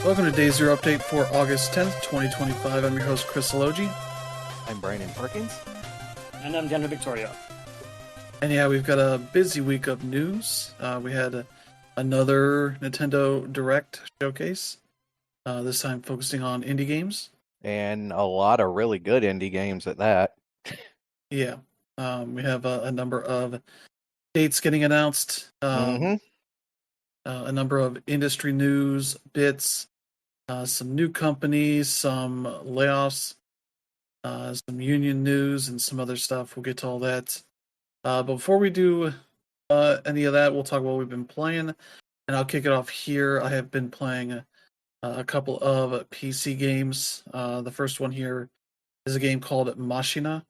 Welcome to Day Zero Update for August 10th, 2025. I'm your host, Chris Elogi. I'm Brandon Perkins. And I'm Denver Victoria. And yeah, we've got a busy week of news. We had another Nintendo Direct showcase, this time focusing on indie games. And a lot of really good indie games at that. Yeah, we have a number of dates getting announced, a number of industry news bits, some new companies, some layoffs, some union news, and some other stuff. We'll get to all that. But before we do any of that, we'll talk about what we've been playing. And I'll kick it off here. I have been playing a couple of PC games. The first one here is a game called Machina.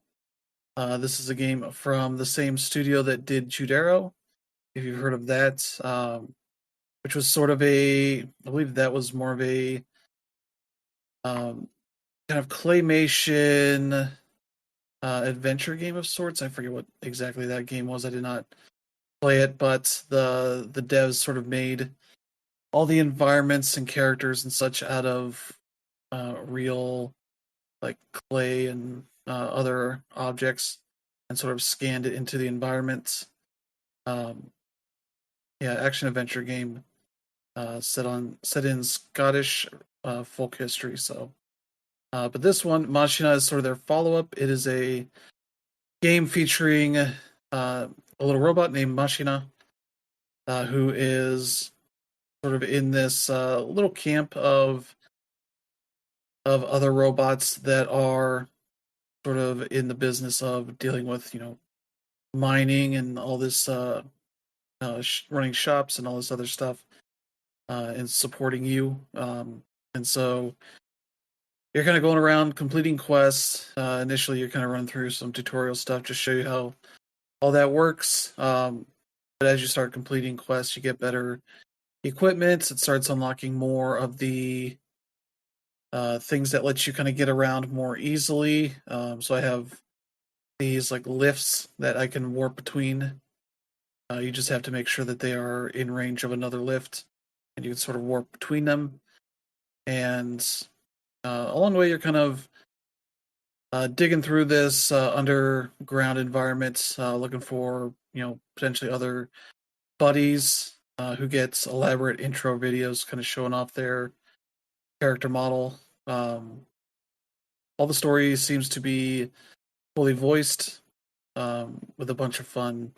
This is a game from the same studio that did Judero, if you've heard of that, which was sort of I believe that was more of a kind of claymation adventure game of sorts. I forget what exactly that game was. I did not play it, but the devs sort of made all the environments and characters and such out of real like clay and other objects and sort of scanned it into the environment. Action adventure game set in Scottish folk history. So, but this one, Machina, is sort of their follow-up. It is a game featuring a little robot named Machina, who is sort of in this little camp of other robots that are sort of in the business of dealing with, mining and all this, running shops and all this other stuff, and supporting you. And so you're kind of going around completing quests. Initially, you're kind of running through some tutorial stuff to show you how all that works. But as you start completing quests, you get better equipment. It starts unlocking more of the things that let you kind of get around more easily. So I have these like lifts that I can warp between. You just have to make sure that they are in range of another lift, and you can sort of warp between them. And along the way, you're kind of digging through this underground environment, looking for potentially other buddies who get elaborate intro videos, kind of showing off their character model. All the story seems to be fully voiced, with a bunch of fun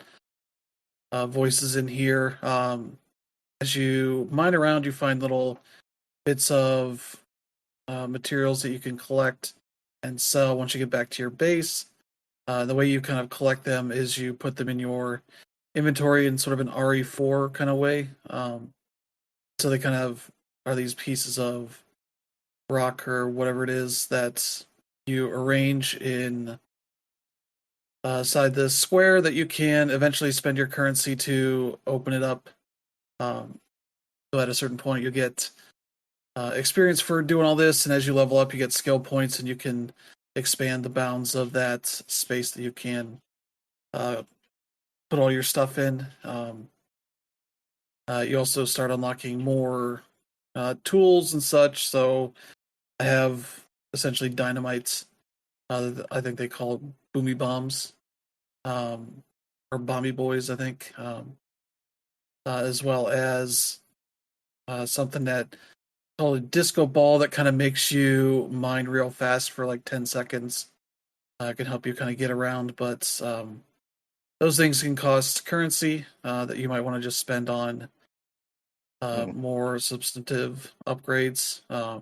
voices in here. As you mine around, you find little bits of materials that you can collect and sell once you get back to your base. The way you kind of collect them is you put them in your inventory in sort of an RE4 kind of way. So they kind of are these pieces of rock or whatever it is that you arrange in side the square that you can eventually spend your currency to open it up. So at a certain point, you get experience for doing all this, and as you level up, you get skill points, and you can expand the bounds of that space that you can put all your stuff in. You also start unlocking more tools and such. So I have essentially dynamites. I think they call it boomy bombs, or bomby boys, I think, as well as something that called a disco ball that kind of makes you mine real fast for like 10 seconds. It can help you kind of get around, but those things can cost currency that you might want to just spend on more substantive upgrades. You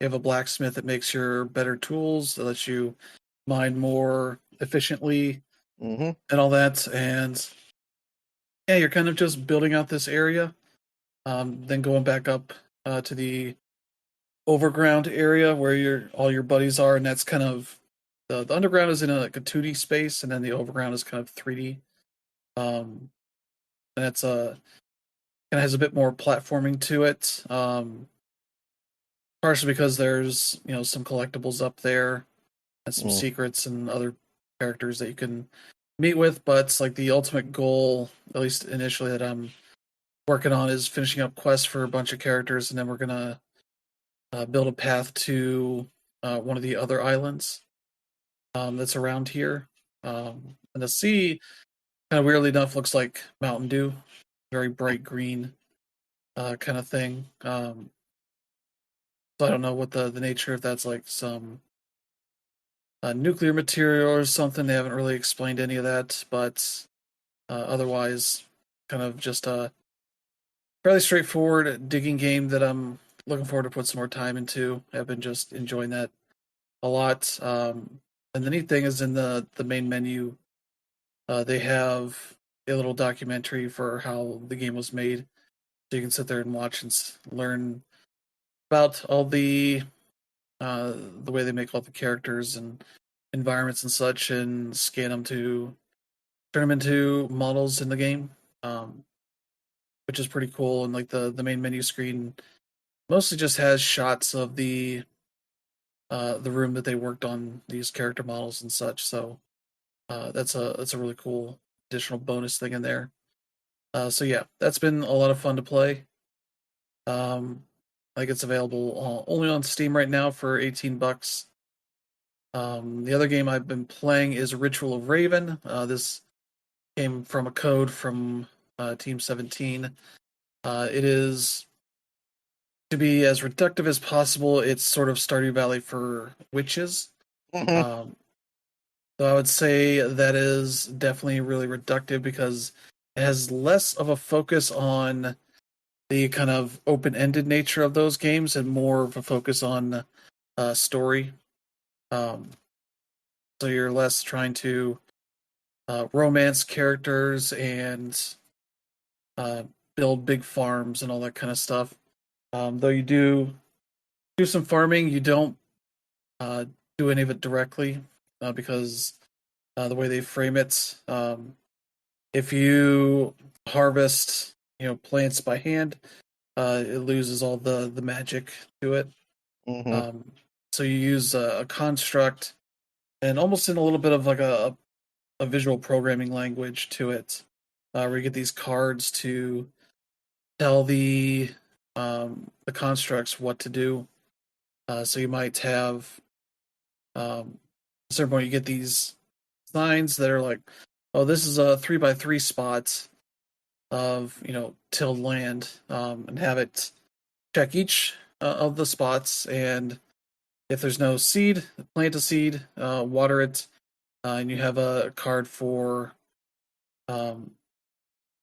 have a blacksmith that makes your better tools, that lets you mine more efficiently, and all that. And yeah, you're kind of just building out this area, then going back up to the overground area where all your buddies are, and that's kind of the underground is in a 2D space, and then the overground is kind of 3D. And it's kind of has a bit more platforming to it. Partially because there's some collectibles up there and some secrets and other characters that you can meet with, but it's like the ultimate goal, at least initially, that I'm working on is finishing up quests for a bunch of characters, and then we're gonna build a path to one of the other islands that's around here. And the sea, kind of weirdly enough, looks like Mountain Dew, very bright green kind of thing. So I don't know what the nature, if that's like some nuclear material or something. They haven't really explained any of that, but otherwise, kind of just a fairly straightforward digging game that I'm looking forward to put some more time into. I've been just enjoying that a lot. And the neat thing is in the main menu, they have a little documentary for how the game was made, so you can sit there and watch and learn about all the way they make all the characters and environments and such, and scan them to turn them into models in the game, um, which is pretty cool. And like the main menu screen mostly just has shots of the room that they worked on these character models and such. So that's a really cool additional bonus thing in there. So yeah, that's been a lot of fun to play. Like it's available only on Steam right now for $18. The other game I've been playing is Ritual of Raven. This came from a code from Team 17. It is to be as reductive as possible. It's sort of Stardew Valley for witches. Um, so I would say that is definitely really reductive because it has less of a focus on the kind of open-ended nature of those games and more of a focus on story. Um, so you're less trying to romance characters and uh, build big farms and all that kind of stuff. Though you do some farming, you don't uh, do any of it directly because the way they frame it, if you harvest, plants by hand, it loses all the magic to it. So you use a construct and almost in a little bit of like a visual programming language to it, where you get these cards to tell the constructs what to do. So you might have at a certain point you get these signs that are like, oh, this is a 3x3 spot of tilled land, and have it check each of the spots, and if there's no seed, plant a seed, water it, and you have a card for um,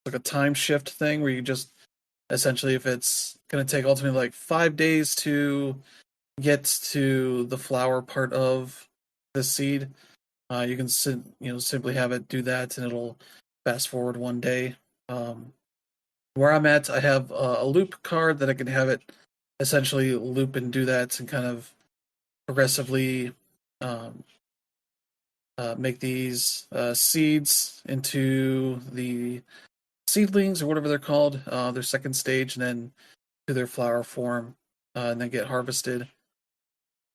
like a time shift thing where you just essentially, if it's going to take ultimately like 5 days to get to the flower part of the seed, you can simply have it do that, and it'll fast forward 1 day. Where I'm at, I have a loop card that I can have it essentially loop and do that, and kind of progressively um, make these seeds into the seedlings or whatever they're called, their second stage, and then to their flower form, and then get harvested.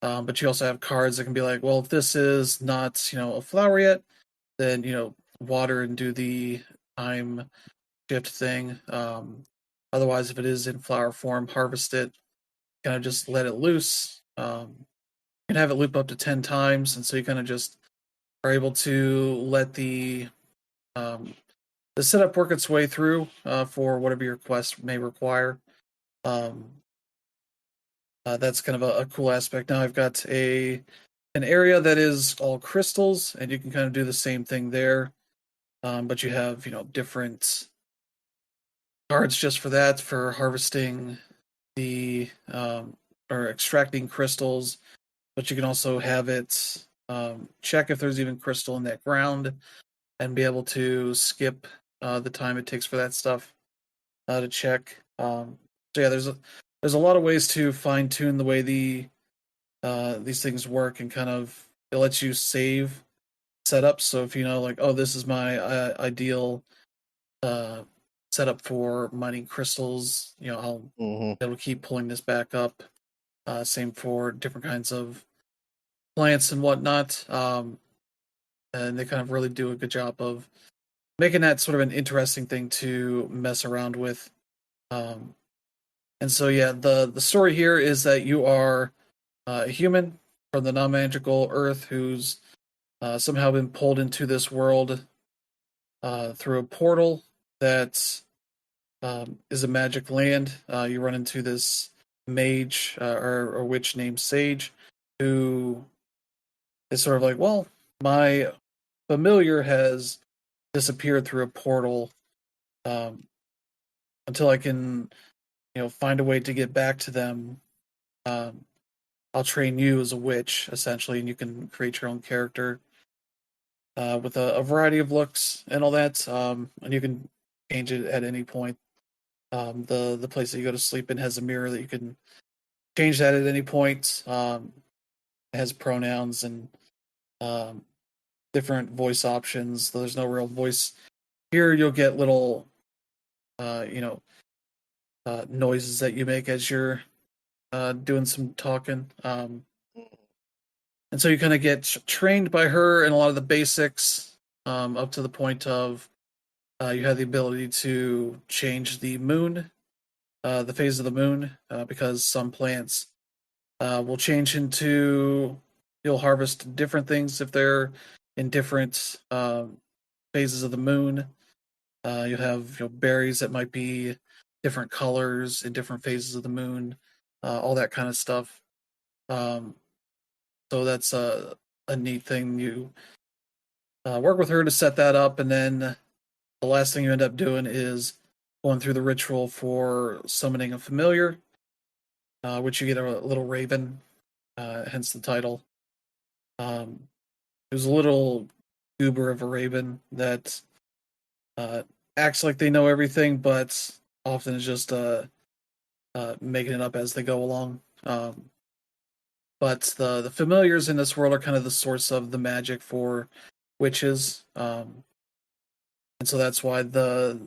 But you also have cards that can be like, well, if this is not a flower yet, then water and do the time shift thing. Otherwise, if it is in flower form, harvest it. Kind of just let it loose. You can have it loop up to 10 times, and so you kind of just are able to let um, the setup work its way through for whatever your quest may require. Um, that's kind of a cool aspect. Now I've got an area that is all crystals, and you can kind of do the same thing there. But you have different cards just for that, for harvesting the or extracting crystals. But you can also have it check if there's even crystal in that ground, and be able to skip the time it takes for that stuff to check. So yeah, there's a lot of ways to fine tune the way these things work, and kind of it lets you save setups. So if like, oh, this is my ideal uh, setup for mining crystals, I'll be able to keep pulling this back up. Same for different kinds of plants and whatnot. And they kind of really do a good job of making that sort of an interesting thing to mess around with. Um, And so yeah, the story here is that you are a human from the non-magical Earth who's somehow been pulled into this world through a portal that is a magic land. You run into this mage or witch named Sage, who is sort of like, well, my familiar has disappeared through a portal um, until I can, find a way to get back to them. Um, I'll train you as a witch, essentially, and you can create your own character with a variety of looks and all that. And you can change it at any point. The place that you go to sleep in has a mirror that you can change that at any point. It has pronouns and um, different voice options. Though there's no real voice here. You'll get little, uh, you know, noises that you make as you're doing some talking. And so you kind of get trained by her in a lot of the basics, up to the point of you have the ability to change the moon, the phase of the moon, because some plants will change into. You'll harvest different things if they're in different phases of the moon. You have berries that might be different colors in different phases of the moon, all that kind of stuff. Um, so that's a neat thing. You work with her to set that up, and then the last thing you end up doing is going through the ritual for summoning a familiar, which you get a little raven, hence the title. Um, it was a little goober of a raven that uh, acts like they know everything, but often is just making it up as they go along. But the familiars in this world are kind of the source of the magic for witches, and so that's why the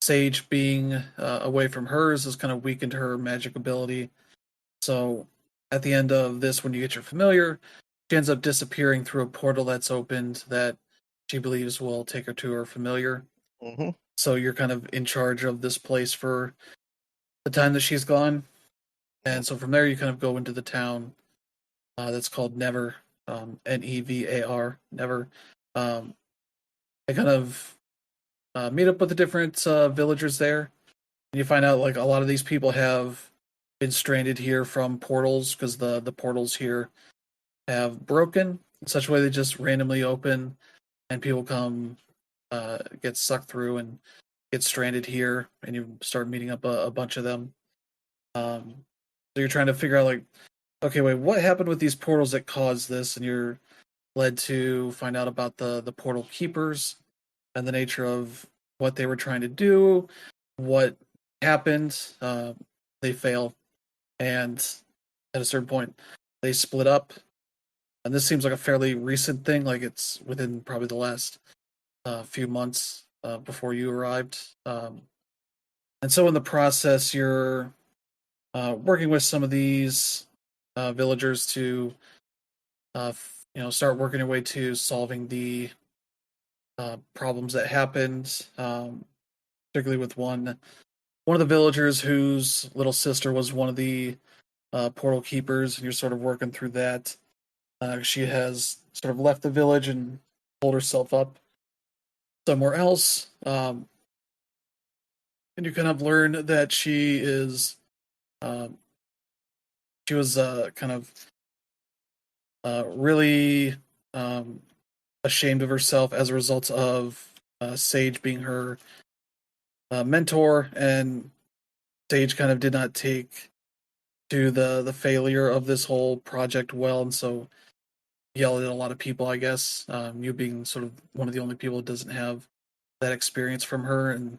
sage being away from hers has kind of weakened her magic ability. So at the end of this, when you get your familiar, she ends up disappearing through a portal that's opened that she believes will take her to her familiar. Mm-hmm. So you're kind of in charge of this place for the time that she's gone. And so from there, you kind of go into the town that's called Never, Nevar, Never. Um, I kind of meet up with the different villagers there. And you find out like a lot of these people have been stranded here from portals because the portals here have broken in such a way they just randomly open and people come get sucked through and get stranded here and you start meeting up a bunch of them. So you're trying to figure out like, okay, wait, what happened with these portals that caused this? And you're led to find out about the portal keepers and the nature of what they were trying to do, what happened. They fail, and at a certain point, they split up. And this seems like a fairly recent thing, like it's within probably the last few months before you arrived. And so in the process, you're working with some of these villagers to, start working your way to solving the problems that happened. Particularly with one of the villagers whose little sister was one of the portal keepers, and you're sort of working through that. She has sort of left the village and pulled herself up somewhere else. And you kind of learn that um, she was kind of really ashamed of herself as a result of Sage being her mentor, and Sage kind of did not take to the failure of this whole project well, and so yelled at a lot of people. I guess you being sort of one of the only people that doesn't have that experience from her, and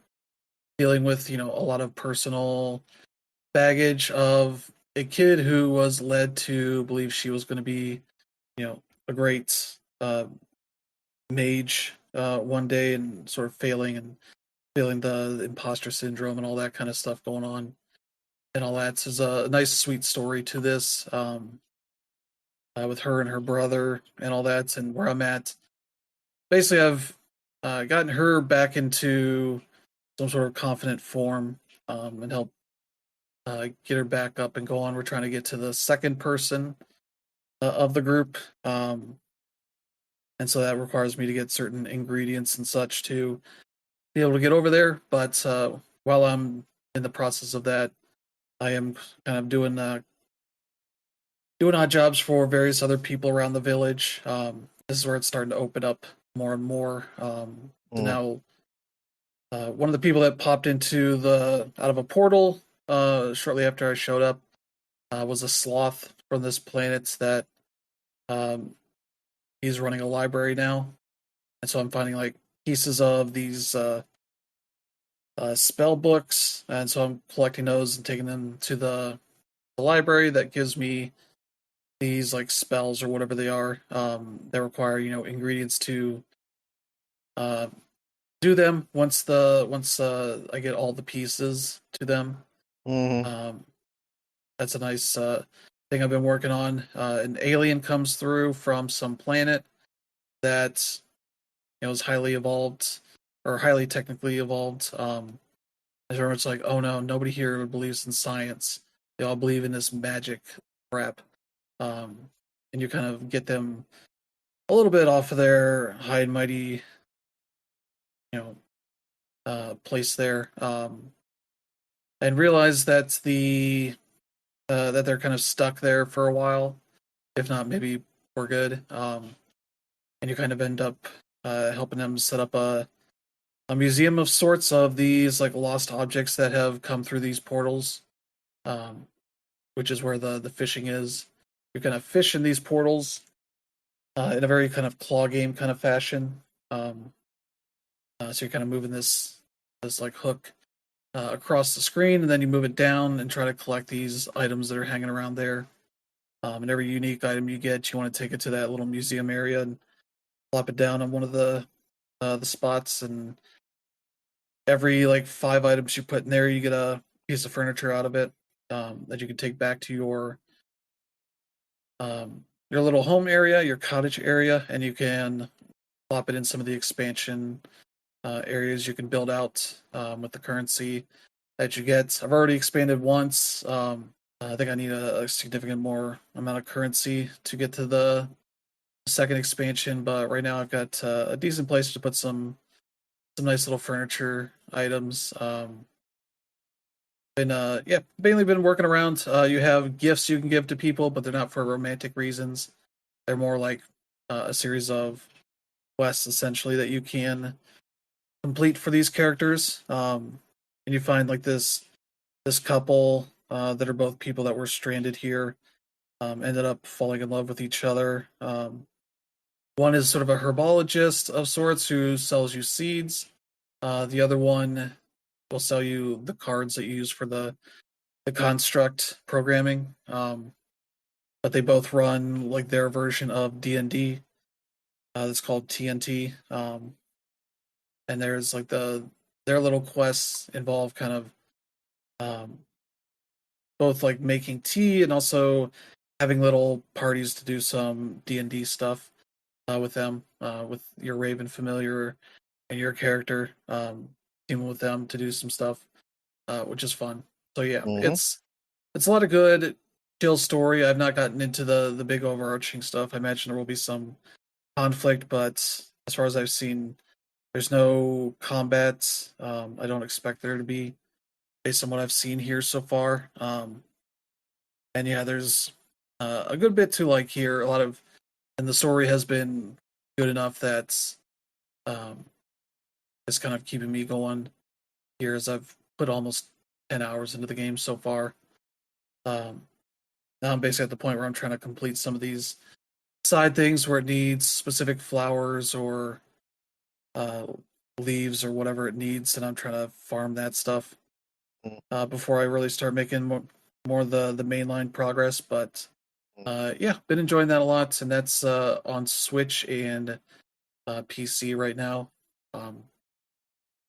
dealing with a lot of personal baggage of a kid who was led to believe she was going to be a great mage one day, and sort of failing and feeling the imposter syndrome and all that kind of stuff going on and all that. So there's a nice sweet story to this, with her and her brother and all that. And where I'm at, basically I've gotten her back into some sort of confident form, and help get her back up and go on. We're trying to get to the second person of the group, and so that requires me to get certain ingredients and such to be able to get over there. But while I'm in the process of that, I am kind of doing odd jobs for various other people around the village. This is where it's starting to open up more and more. So now, one of the people that popped out of a portal shortly after I showed up was a sloth from this planet that um, he's running a library now, and so I'm finding like pieces of these spell books, and so I'm collecting those and taking them to the library that gives me these like spells or whatever they are that require ingredients to uh, do them. Once I get all the pieces to them, Mm-hmm. that's a nice thing I've been working on. An alien comes through from some planet that is highly evolved or highly technically evolved. Everyone's like, oh no, nobody here believes in science. They all believe in this magic crap. Um, and you kind of get them a little bit off of their high and mighty, you know, place there, and realize that that they're kind of stuck there for a while, if not maybe for good. And you kind of end up helping them set up a museum of sorts of these like lost objects that have come through these portals, um, which is where the fishing is. You kind of fish in these portals in a very kind of claw game kind of fashion. Um, so you're kind of moving this like hook across the screen, and then you move it down and try to collect these items that are hanging around there. And every unique item you get, you want to take it to that little museum area and plop it down on one of the spots. And every like 5 items you put in there, you get a piece of furniture out of it that you can take back to your little home area, your cottage area, and you can plop it in some of the expansion areas you can build out with the currency that you get. I've already expanded once. I think I need a significant more amount of currency to get to the second expansion, but right now I've got a decent place to put some nice little furniture items. And yeah, mainly been working around. You have gifts you can give to people, but they're not for romantic reasons. They're more like a series of quests essentially that you can complete for these characters. And you find like this couple that are both people that were stranded here, ended up falling in love with each other. One is sort of a herbologist of sorts who sells you seeds. The other one will sell you the cards that you use for the construct programming. But they both run like their version of D&D. That's called TNT. And there's like their little quests involve kind of um, both like making tea and also having little parties to do some D&D stuff with them, with your Raven familiar and your character, teaming with them to do some stuff, which is fun. So yeah, Mm-hmm. it's a lot of good chill story. I've not gotten into the big overarching stuff. I imagine there will be some conflict, but as far as I've seen, there's no combat. I don't expect there to be, based on what I've seen here so far. And yeah, there's a good bit to like here. A lot of, and the story has been good enough that um, it's kind of keeping me going here as I've put almost 10 hours into the game so far. Um, Now I'm basically at the point where I'm trying to complete some of these side things where it needs specific flowers or uh, leaves or whatever it needs, and I'm trying to farm that stuff before I really start making more the mainline progress. But yeah, been enjoying that a lot, and that's on Switch and PC right now. Um,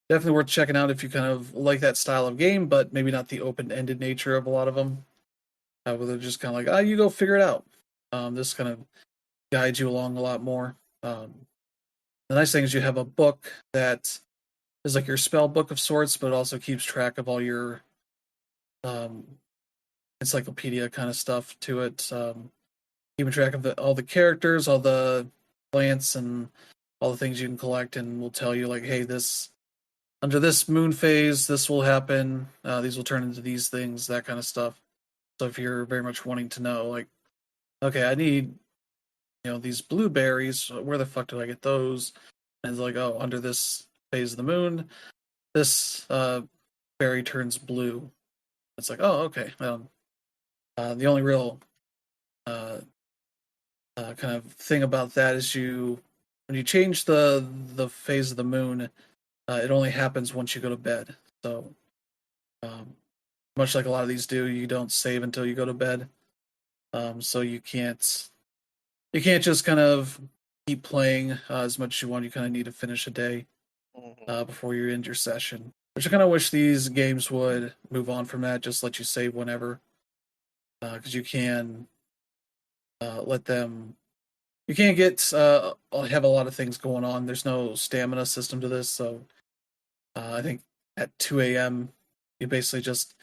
Definitely worth checking out if you kind of like that style of game, but maybe not the open-ended nature of a lot of them. Where they're just kind of like, you go figure it out. This kind of guides you along a lot more. The nice thing is you have a book that is like your spell book of sorts, but it also keeps track of all your encyclopedia kind of stuff to it. Keeping track of all the characters, all the plants, and all the things you can collect, and will tell you like, hey, this under this moon phase, this will happen. These will turn into these things, that kind of stuff. So if you're very much wanting to know, like, okay, I need these blueberries. Where the fuck do I get those? And it's like, oh, under this phase of the moon, this berry turns blue. It's like, oh, okay. The only real kind of thing about that is when you change the phase of the moon, it only happens once you go to bed. So much like a lot of these do, you don't save until you go to bed. So you can't just kind of keep playing as much as you want. You kind of need to finish a day before you end your session. Which I kind of wish these games would move on from that. Just let you save whenever, because you can let them. You can't have a lot of things going on. There's no stamina system to this, so I think at 2 a.m. you basically just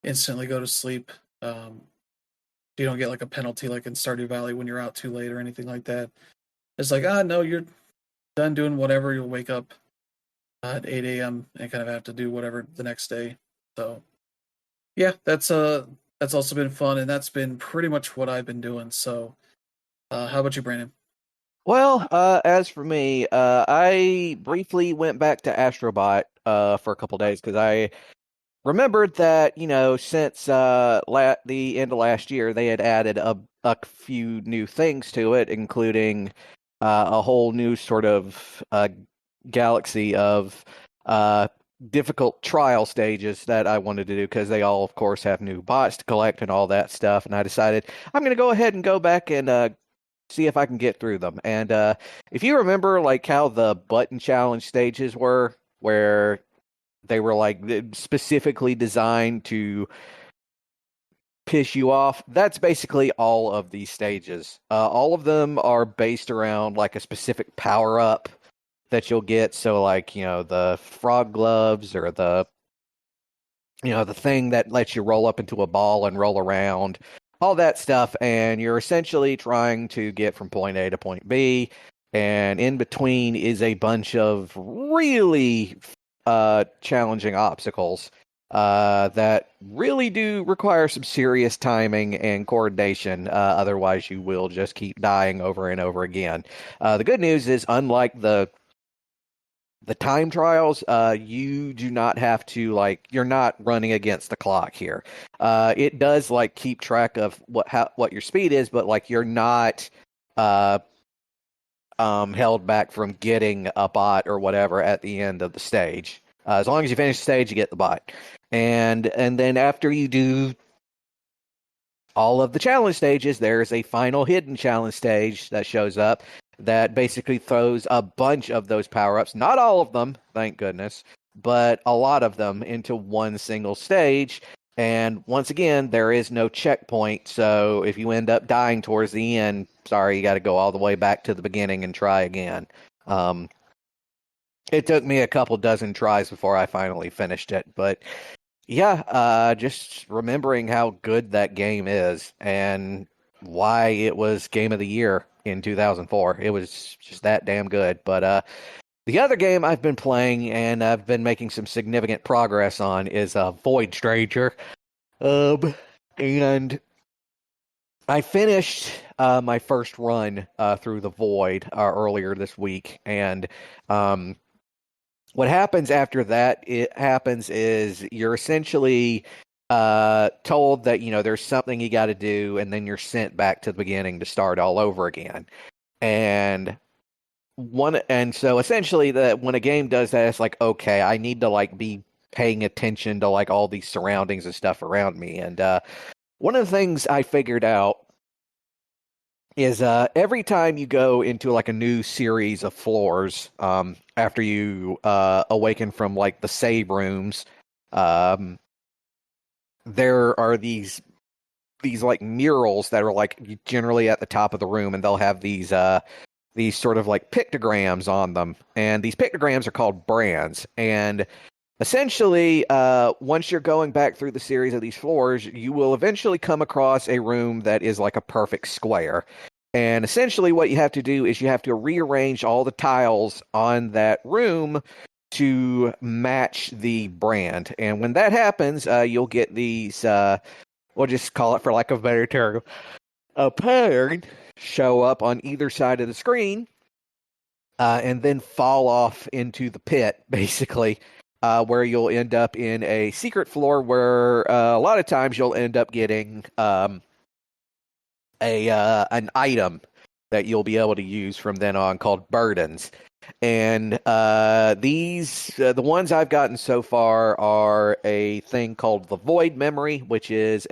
instantly go to sleep. You don't get like a penalty like in Stardew Valley when you're out too late or anything like that. It's like, no, you're done doing whatever. You'll wake up at 8 a.m. and kind of have to do whatever the next day. So, yeah, that's also been fun, and that's been pretty much what I've been doing. So, how about you, Brandon? Well, as for me, I briefly went back to Astrobot for a couple days because I remembered that, since the end of last year, they had added a few new things to it, including a whole new sort of galaxy of difficult trial stages that I wanted to do because they all, of course, have new bots to collect and all that stuff. And I decided I'm going to go ahead and go back and see if I can get through them. And if you remember, like how the button challenge stages were, where they were like specifically designed to piss you off. That's basically all of these stages. All of them are based around like a specific power up that you'll get. So like, the frog gloves or the thing that lets you roll up into a ball and roll around, all that stuff. And you're essentially trying to get from point A to point B. And in between is a bunch of really challenging obstacles that really do require some serious timing and coordination. Otherwise, you will just keep dying over and over again. The good news is, unlike the time trials, you do not have to you're not running against the clock here. It does keep track of what your speed is, but you're not held back from getting a bot or whatever at the end of the stage. As long as you finish the stage, you get the bot. And then after you do all of the challenge stages, there's a final hidden challenge stage that shows up that basically throws a bunch of those power-ups, not all of them, thank goodness, but a lot of them into one single stage. And once again, there is no checkpoint, so if you end up dying towards the end, sorry, you got to go all the way back to the beginning and try again. It took me a couple dozen tries before I finally finished it, but yeah, just remembering how good that game is and why it was Game of the Year in 2004. It was just that damn good. But the other game I've been playing and I've been making some significant progress on is Void Stranger. And I finished my first run through the Void earlier this week, and what happens after that is you're essentially told that there's something you got to do, and then you're sent back to the beginning to start all over again. And so essentially, when a game does that, it's like, okay, I need to be paying attention to all these surroundings and stuff around me. And one of the things I figured out is every time you go into a new series of floors, after you awaken from the save rooms, there are these murals that are generally at the top of the room, and they'll have these sort of pictograms on them, and these pictograms are called brands. And Essentially, once you're going back through the series of these floors, you will eventually come across a room that is like a perfect square. And essentially, what you have to do is you have to rearrange all the tiles on that room to match the brand. And when that happens, you'll get these, we'll just call it for lack of a better term, a pattern show up on either side of the screen, and then fall off into the pit, basically, where you'll end up in a secret floor where a lot of times you'll end up getting an item that you'll be able to use from then on called burdens. And the ones I've gotten so far are a thing called the Void Memory, which is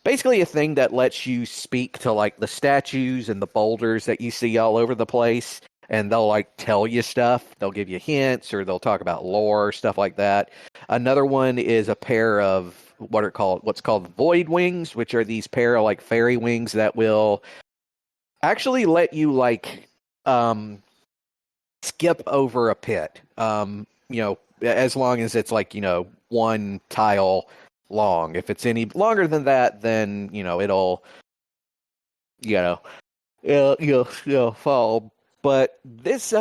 basically a thing that lets you speak to like the statues and the boulders that you see all over the place, and they'll like tell you stuff. They'll give you hints, or they'll talk about lore, stuff like that. Another one is a pair of what's called Void Wings, which are these pair of like fairy wings that will actually let you like skip over a pit. As long as it's like, one tile long. If it's any longer than that, then, you know, it'll fall. But this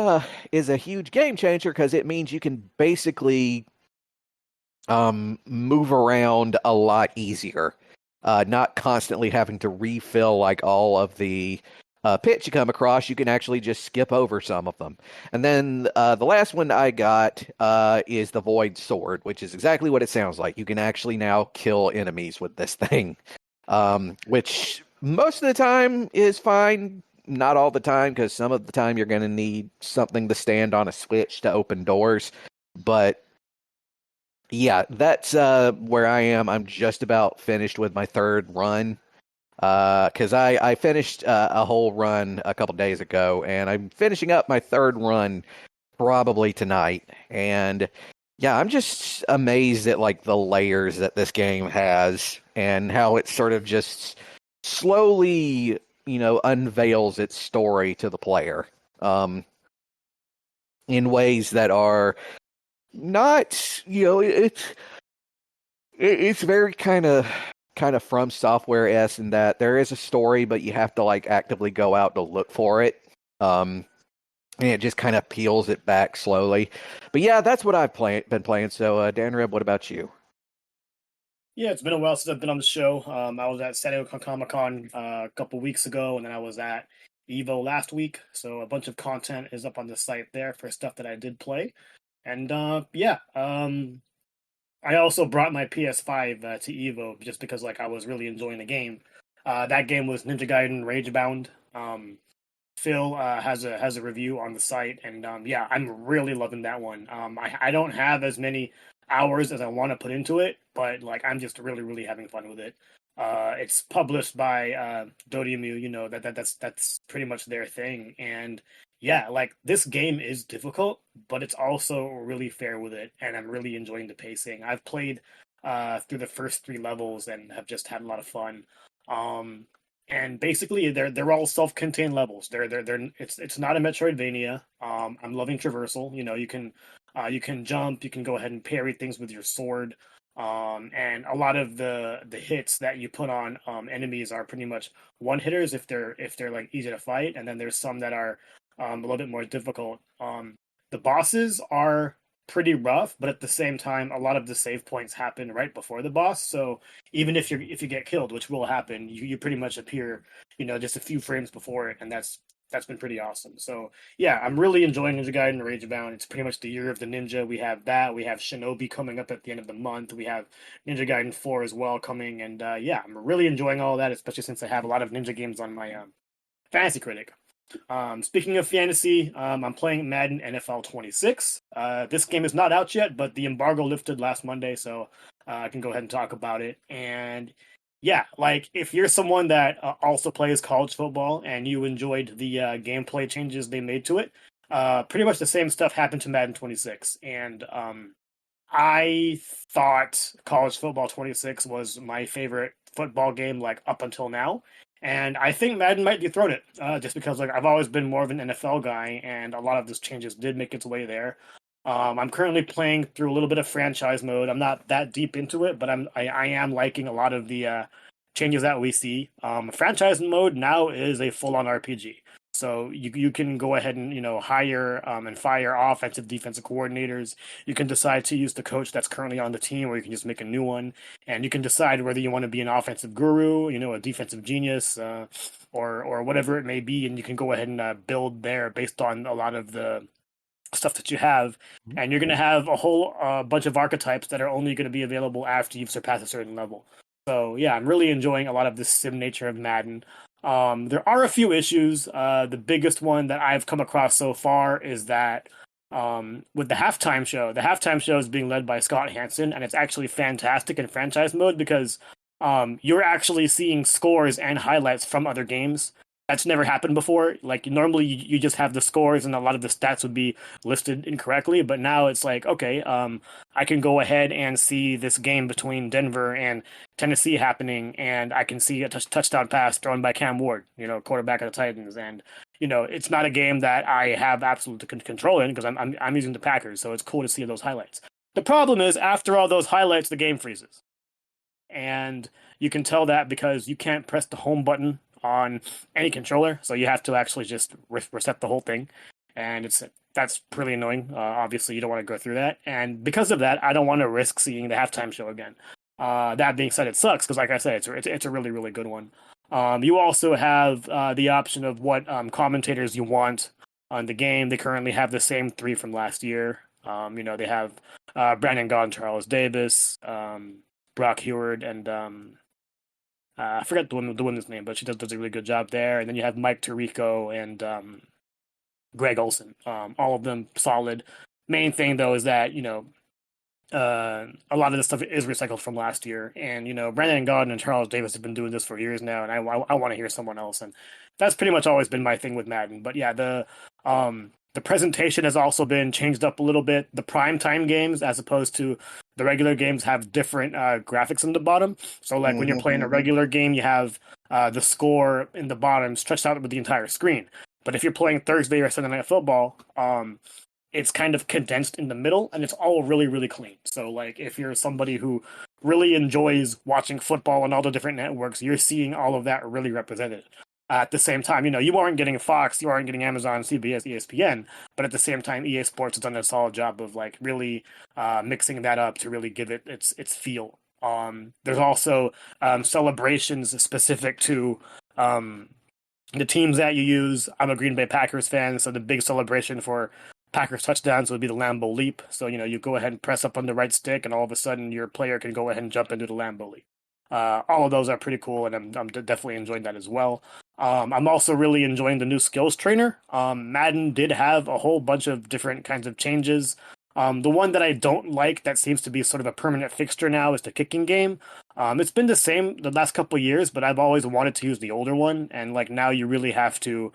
is a huge game changer because it means you can basically move around a lot easier, not constantly having to refill like all of the pits you come across. You can actually just skip over some of them. And then the last one I got is the Void Sword, which is exactly what it sounds like. You can actually now kill enemies with this thing, which most of the time is fine. Not all the time, because some of the time you're going to need something to stand on a switch to open doors. But yeah, that's where I am. I'm just about finished with my third run. Because I finished a whole run a couple days ago, and I'm finishing up my third run probably tonight. And yeah, I'm just amazed at like the layers that this game has and how it sort of just slowly, unveils its story to the player, in ways that are not, it's very kind of From Software-esque in that there is a story, but you have to like actively go out to look for it. And it just kind of peels it back slowly. But yeah, that's what I've been playing. So, Dan Rib, what about you? Yeah, it's been a while since I've been on the show. I was at San Diego Comic Con a couple weeks ago, and then I was at Evo last week. So a bunch of content is up on the site there for stuff that I did play. And I also brought my PS5 to Evo just because like I was really enjoying the game. That game was Ninja Gaiden Ragebound. Phil has a review on the site, and yeah, I'm really loving that one. I don't have as many hours as I want to put into it, but like I'm just really having fun with it. It's published by Dodiemu, that's pretty much their thing, and yeah, like this game is difficult, but it's also really fair with it, and I'm really enjoying the pacing. I've played through the first three levels and have just had a lot of fun. Um, and basically they're all self-contained levels. They're it's not a Metroidvania. I'm loving traversal. You can jump, you can go ahead and parry things with your sword. And a lot of the hits that you put on enemies are pretty much one hitters if they're like easy to fight, and then there's some that are a little bit more difficult. The bosses are pretty rough, but at the same time, a lot of the save points happen right before the boss. So even if you get killed, which will happen, you pretty much appear, just a few frames before it, and that's been pretty awesome. So yeah, I'm really enjoying Ninja Gaiden Ragebound. It's pretty much the year of the ninja. We have that. We have Shinobi coming up at the end of the month. We have Ninja Gaiden 4 as well coming, and yeah, I'm really enjoying all that, especially since I have a lot of ninja games on my Fantasy Critic. Speaking of fantasy, I'm playing Madden NFL 26. This game is not out yet, but the embargo lifted last Monday, so I can go ahead and talk about it. And yeah, like if you're someone that also plays college football and you enjoyed the gameplay changes they made to it, pretty much the same stuff happened to Madden 26. And I thought College Football 26 was my favorite football game, like up until now. And I think Madden might dethrone it, just because like I've always been more of an NFL guy, and a lot of these changes did make its way there. I'm currently playing through a little bit of franchise mode. I'm not that deep into it, but I am liking a lot of the changes that we see. Franchise mode now is a full on RPG. So you can go ahead and hire and fire offensive defensive coordinators. You can decide to use the coach that's currently on the team, or you can just make a new one. And you can decide whether you want to be an offensive guru, a defensive genius, or whatever it may be. And you can go ahead and build there based on a lot of the stuff that you have, and you're going to have a whole bunch of archetypes that are only going to be available after you've surpassed a certain level. So yeah, I'm really enjoying a lot of this sim nature of Madden. There are a few issues. The biggest one that I've come across so far is that with the halftime show is being led by Scott Hansen, and it's actually fantastic in franchise mode because you're actually seeing scores and highlights from other games. That's never happened before. Like normally you just have the scores and a lot of the stats would be listed incorrectly, but now it's like, okay, I can go ahead and see this game between Denver and Tennessee happening, and I can see a touchdown pass thrown by Cam Ward, quarterback of the Titans, and it's not a game that I have absolute control in because I'm using the Packers, so it's cool to see those highlights. The problem is after all those highlights, the game freezes, and you can tell that because you can't press the home button on any controller, so you have to actually just reset the whole thing, and that's pretty annoying. Obviously, you don't want to go through that, and because of that, I don't want to risk seeing the halftime show again. That being said, it sucks because, like I said, it's a really really good one. You also have the option of what commentators you want on the game. They currently have the same three from last year. They have Brandon Gaughan, Charles Davis, Brock Heward, and I forget the woman's name, but she does a really good job there. And then you have Mike Tirico and Greg Olson. All of them solid. Main thing though is that a lot of this stuff is recycled from last year, and Brandon Gaudin and Charles Davis have been doing this for years now, and I want to hear someone else, and that's pretty much always been my thing with Madden. But yeah, the presentation has also been changed up a little bit. The primetime games, as opposed to the regular games, have different graphics in the bottom. So like when you're playing a regular game, you have the score in the bottom stretched out with the entire screen. But if you're playing Thursday or Sunday Night Football, it's kind of condensed in the middle, and it's all really, really clean. So, like, if you're somebody who really enjoys watching football on all the different networks, you're seeing all of that really represented. At the same time, you aren't getting Fox, you aren't getting Amazon, CBS, ESPN, but at the same time, EA Sports has done a solid job of, like, really mixing that up to really give it its feel. There's also celebrations specific to the teams that you use. I'm a Green Bay Packers fan, so the big celebration for Packers touchdowns would be the Lambeau Leap. So, you go ahead and press up on the right stick, and all of a sudden your player can go ahead and jump into the Lambeau Leap. All of those are pretty cool, and I'm definitely enjoying that as well. I'm also really enjoying the new skills trainer. Madden did have a whole bunch of different kinds of changes. The one that I don't like that seems to be sort of a permanent fixture now is the kicking game. It's been the same the last couple of years, but I've always wanted to use the older one, and like now you really have to,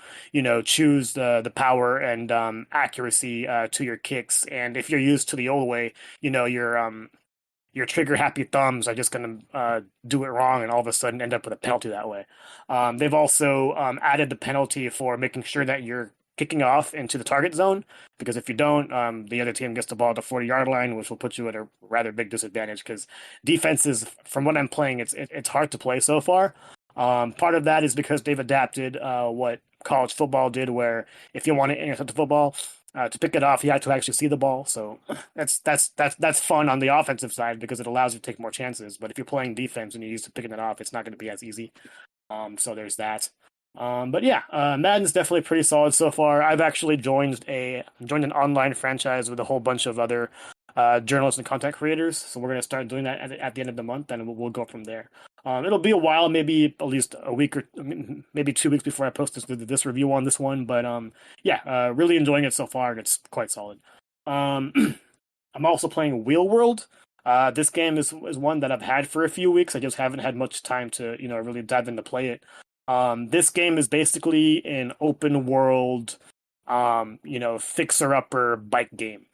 choose the power and accuracy to your kicks. And if you're used to the old way, your trigger happy thumbs are just going to do it wrong and all of a sudden end up with a penalty that way. They've also added the penalty for making sure that you're kicking off into the target zone, because if you don't, the other team gets the ball at the 40-yard line, which will put you at a rather big disadvantage because defenses, from what I'm playing, it's hard to play so far. Part of that is because they've adapted what college football did, where if you want to intercept the football, to pick it off, you have to actually see the ball. So that's fun on the offensive side because it allows you to take more chances. But if you're playing defense and you're used to picking it off, it's not going to be as easy. So there's that. But yeah, Madden's definitely pretty solid so far. I've actually joined an online franchise with a whole bunch of other journalists and content creators. So we're going to start doing that at the end of the month, and we'll go from there. It'll be a while, maybe at least a week or maybe 2 weeks before I post this review on this one. But yeah, really enjoying it so far, and it's quite solid. I'm also playing Wheel World. This game is one that I've had for a few weeks. I just haven't had much time to really dive in to play it. This game is basically an open world, fixer-upper bike game.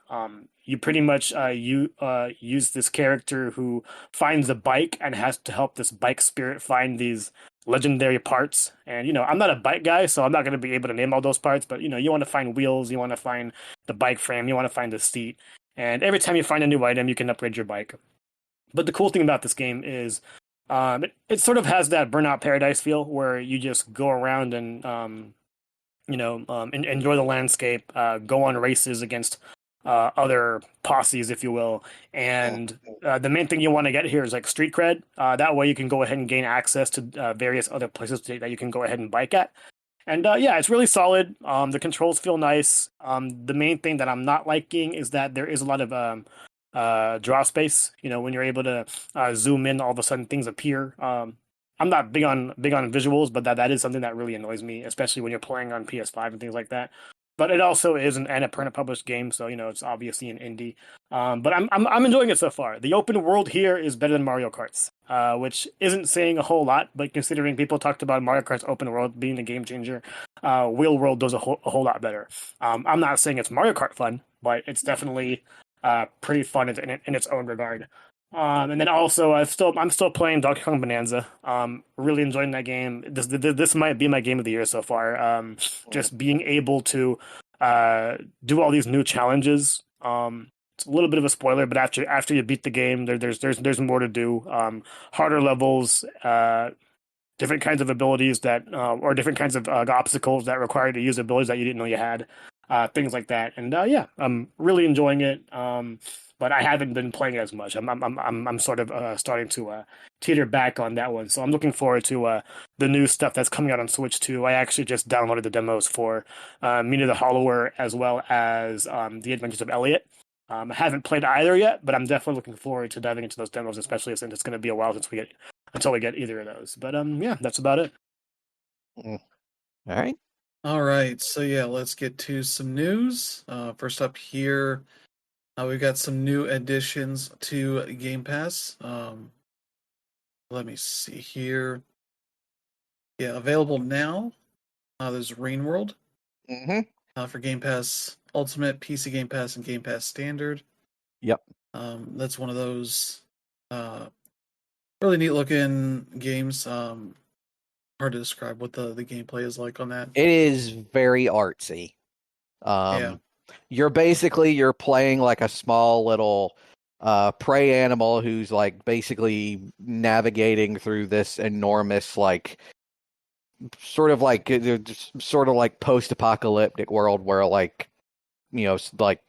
You pretty much use this character who finds a bike and has to help this bike spirit find these legendary parts. And I'm not a bike guy, so I'm not going to be able to name all those parts. But you want to find wheels, you want to find the bike frame, you want to find the seat, and every time you find a new item, you can upgrade your bike. But the cool thing about this game is, it sort of has that Burnout Paradise feel, where you just go around and enjoy the landscape, go on races against other posses, if you will. And the main thing you want to get here is like street cred. That way you can go ahead and gain access to various other places that you can go ahead and bike at. And yeah, it's really solid. The controls feel nice. The main thing that I'm not liking is that there is a lot of draw space. When you're able to zoom in, all of a sudden things appear. I'm not big on visuals, but that is something that really annoys me, especially when you're playing on PS5 and things like that. But it also is an Annapurna published game, so it's obviously an indie. But I'm enjoying it so far. The open world here is better than Mario Kart's, which isn't saying a whole lot. But considering people talked about Mario Kart's open world being a game changer, Wheel World does a whole lot better. I'm not saying it's Mario Kart fun, but it's definitely pretty fun in its own regard. And then also, I'm still playing Donkey Kong Bonanza. Really enjoying that game. This might be my game of the year so far. Just being able to do all these new challenges. It's a little bit of a spoiler, but after you beat the game, there's more to do. Harder levels, different kinds of abilities or different kinds of obstacles that require you to use abilities that you didn't know you had. Things like that. And yeah, I'm really enjoying it. But I haven't been playing it as much. I'm sort of starting to teeter back on that one. So I'm looking forward to the new stuff that's coming out on Switch too. I actually just downloaded the demos for Mina the Hollower, as well as The Adventures of Elliot. I haven't played either yet, but I'm definitely looking forward to diving into those demos, especially since it's going to be a while until we get either of those. But yeah, that's about it. All right. All right, so yeah, let's get to some news. First up here, we've got some new additions to Game Pass. Let me see here. Yeah, available now. There's Rain World for Game Pass Ultimate, PC Game Pass, and Game Pass Standard. Yep. That's one of those really neat looking games. Hard to describe what the gameplay is like on that. It is very artsy. Yeah. You're playing like a small little prey animal who's like basically navigating through this enormous sort of like post-apocalyptic world where like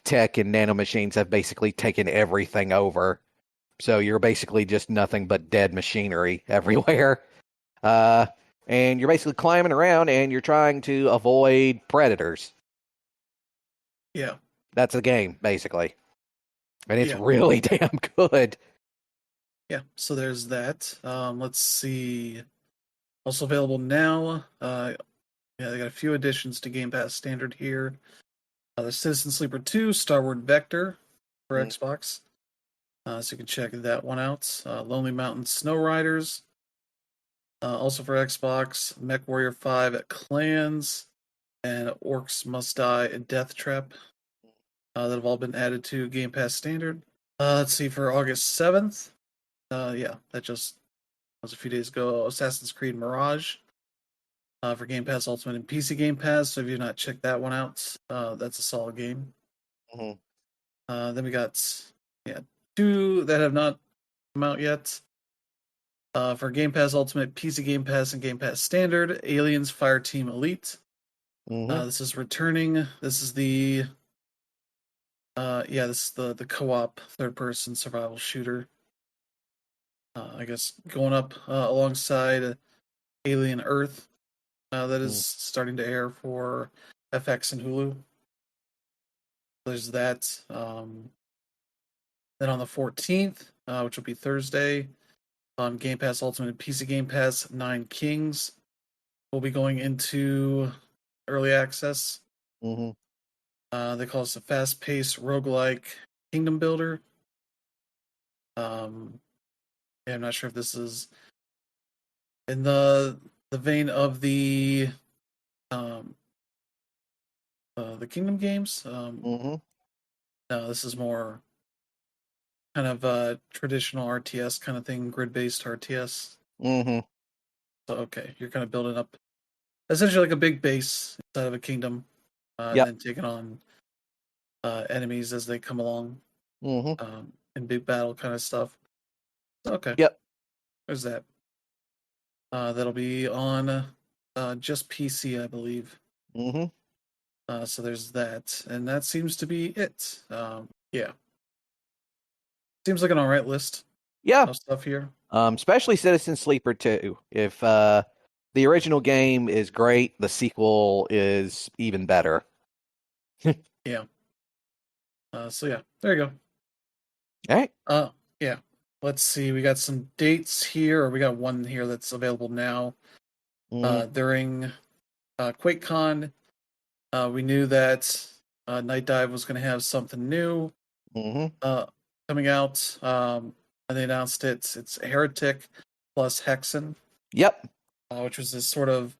tech and nanomachines have basically taken everything over. So you're basically just nothing but dead machinery everywhere. And you're basically climbing around and you're trying to avoid predators. Yeah. That's the game, basically. And it's really damn good. Yeah, so there's that. Let's see. Also available now. They got a few additions to Game Pass Standard here. The Citizen Sleeper 2, Star Wars Vector for Xbox. So you can check that one out. Lonely Mountain Snow Riders. Also for Xbox, Mech Warrior 5 Clans, and Orcs Must Die Death Trap. That have all been added to Game Pass Standard. Let's see, for August 7th. That just was a few days ago. Assassin's Creed Mirage for Game Pass Ultimate and PC Game Pass. So if you've not checked that one out, that's a solid game. Then we got two that have not come out yet. For Game Pass Ultimate, PC Game Pass, and Game Pass Standard, Aliens Fireteam Elite. This is returning. This is the the co-op third-person survival shooter. I guess going up alongside Alien Earth, that is starting to air for FX and Hulu. There's that. Then on the 14th, which will be Thursday, on Game Pass Ultimate and PC Game Pass, Nine Kings will be going into early access. They call this a fast-paced roguelike kingdom builder. I'm not sure if this is in the vein of the Kingdom games. No, this is more kind of a traditional RTS kind of thing, grid-based RTS. So So okay, you're kind of building up essentially like a big base inside of a kingdom, and Yep. then taking on enemies as they come along Mm-hmm. in big battle kind of stuff. Okay, Yep. there's that. That'll be on just PC, I believe. Mm-hmm. So there's that, and that seems to be it. Yeah, seems like an alright list Yeah. of stuff here. Especially Citizen Sleeper 2. If the original game is great, the sequel is even better. Yeah. So yeah, there you go. All right. Yeah. Let's see. We got some dates here, or we got one here that's available now. During QuakeCon, we knew that Night Dive was going to have something new coming out, and they announced it. It's Heretic plus Hexen, Yep. which was this sort of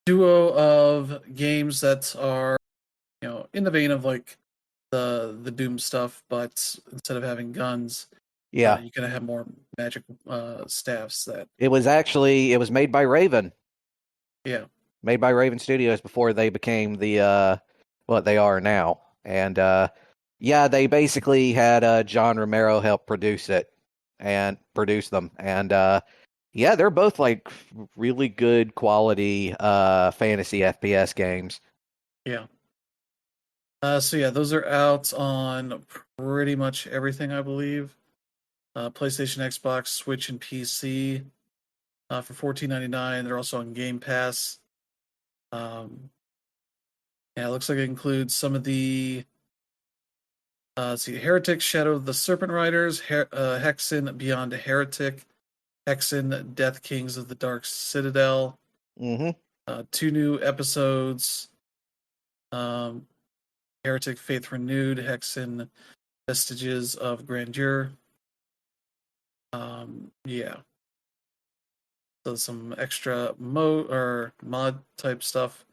duo of games that are, in the vein of like the Doom stuff, but instead of having guns, Yeah. you're gonna have more magic staffs. It was made by Raven. Yeah. Made by Raven Studios before they became the what they are now. And yeah, they basically had John Romero help produce it and produce them. And yeah, they're both like really good quality fantasy FPS games. Yeah. So yeah, those are out on pretty much everything, I believe. PlayStation, Xbox, Switch, and PC for $14.99. They're also on Game Pass. Yeah, it looks like it includes some of the let's see, Heretic, Shadow of the Serpent Riders, Hexen, Beyond Heretic, Hexen, Death Kings of the Dark Citadel. Mm-hmm. 2 new episodes. Heretic, Faith Renewed, Hexen, Vestiges of Grandeur. Yeah. So some extra mod type stuff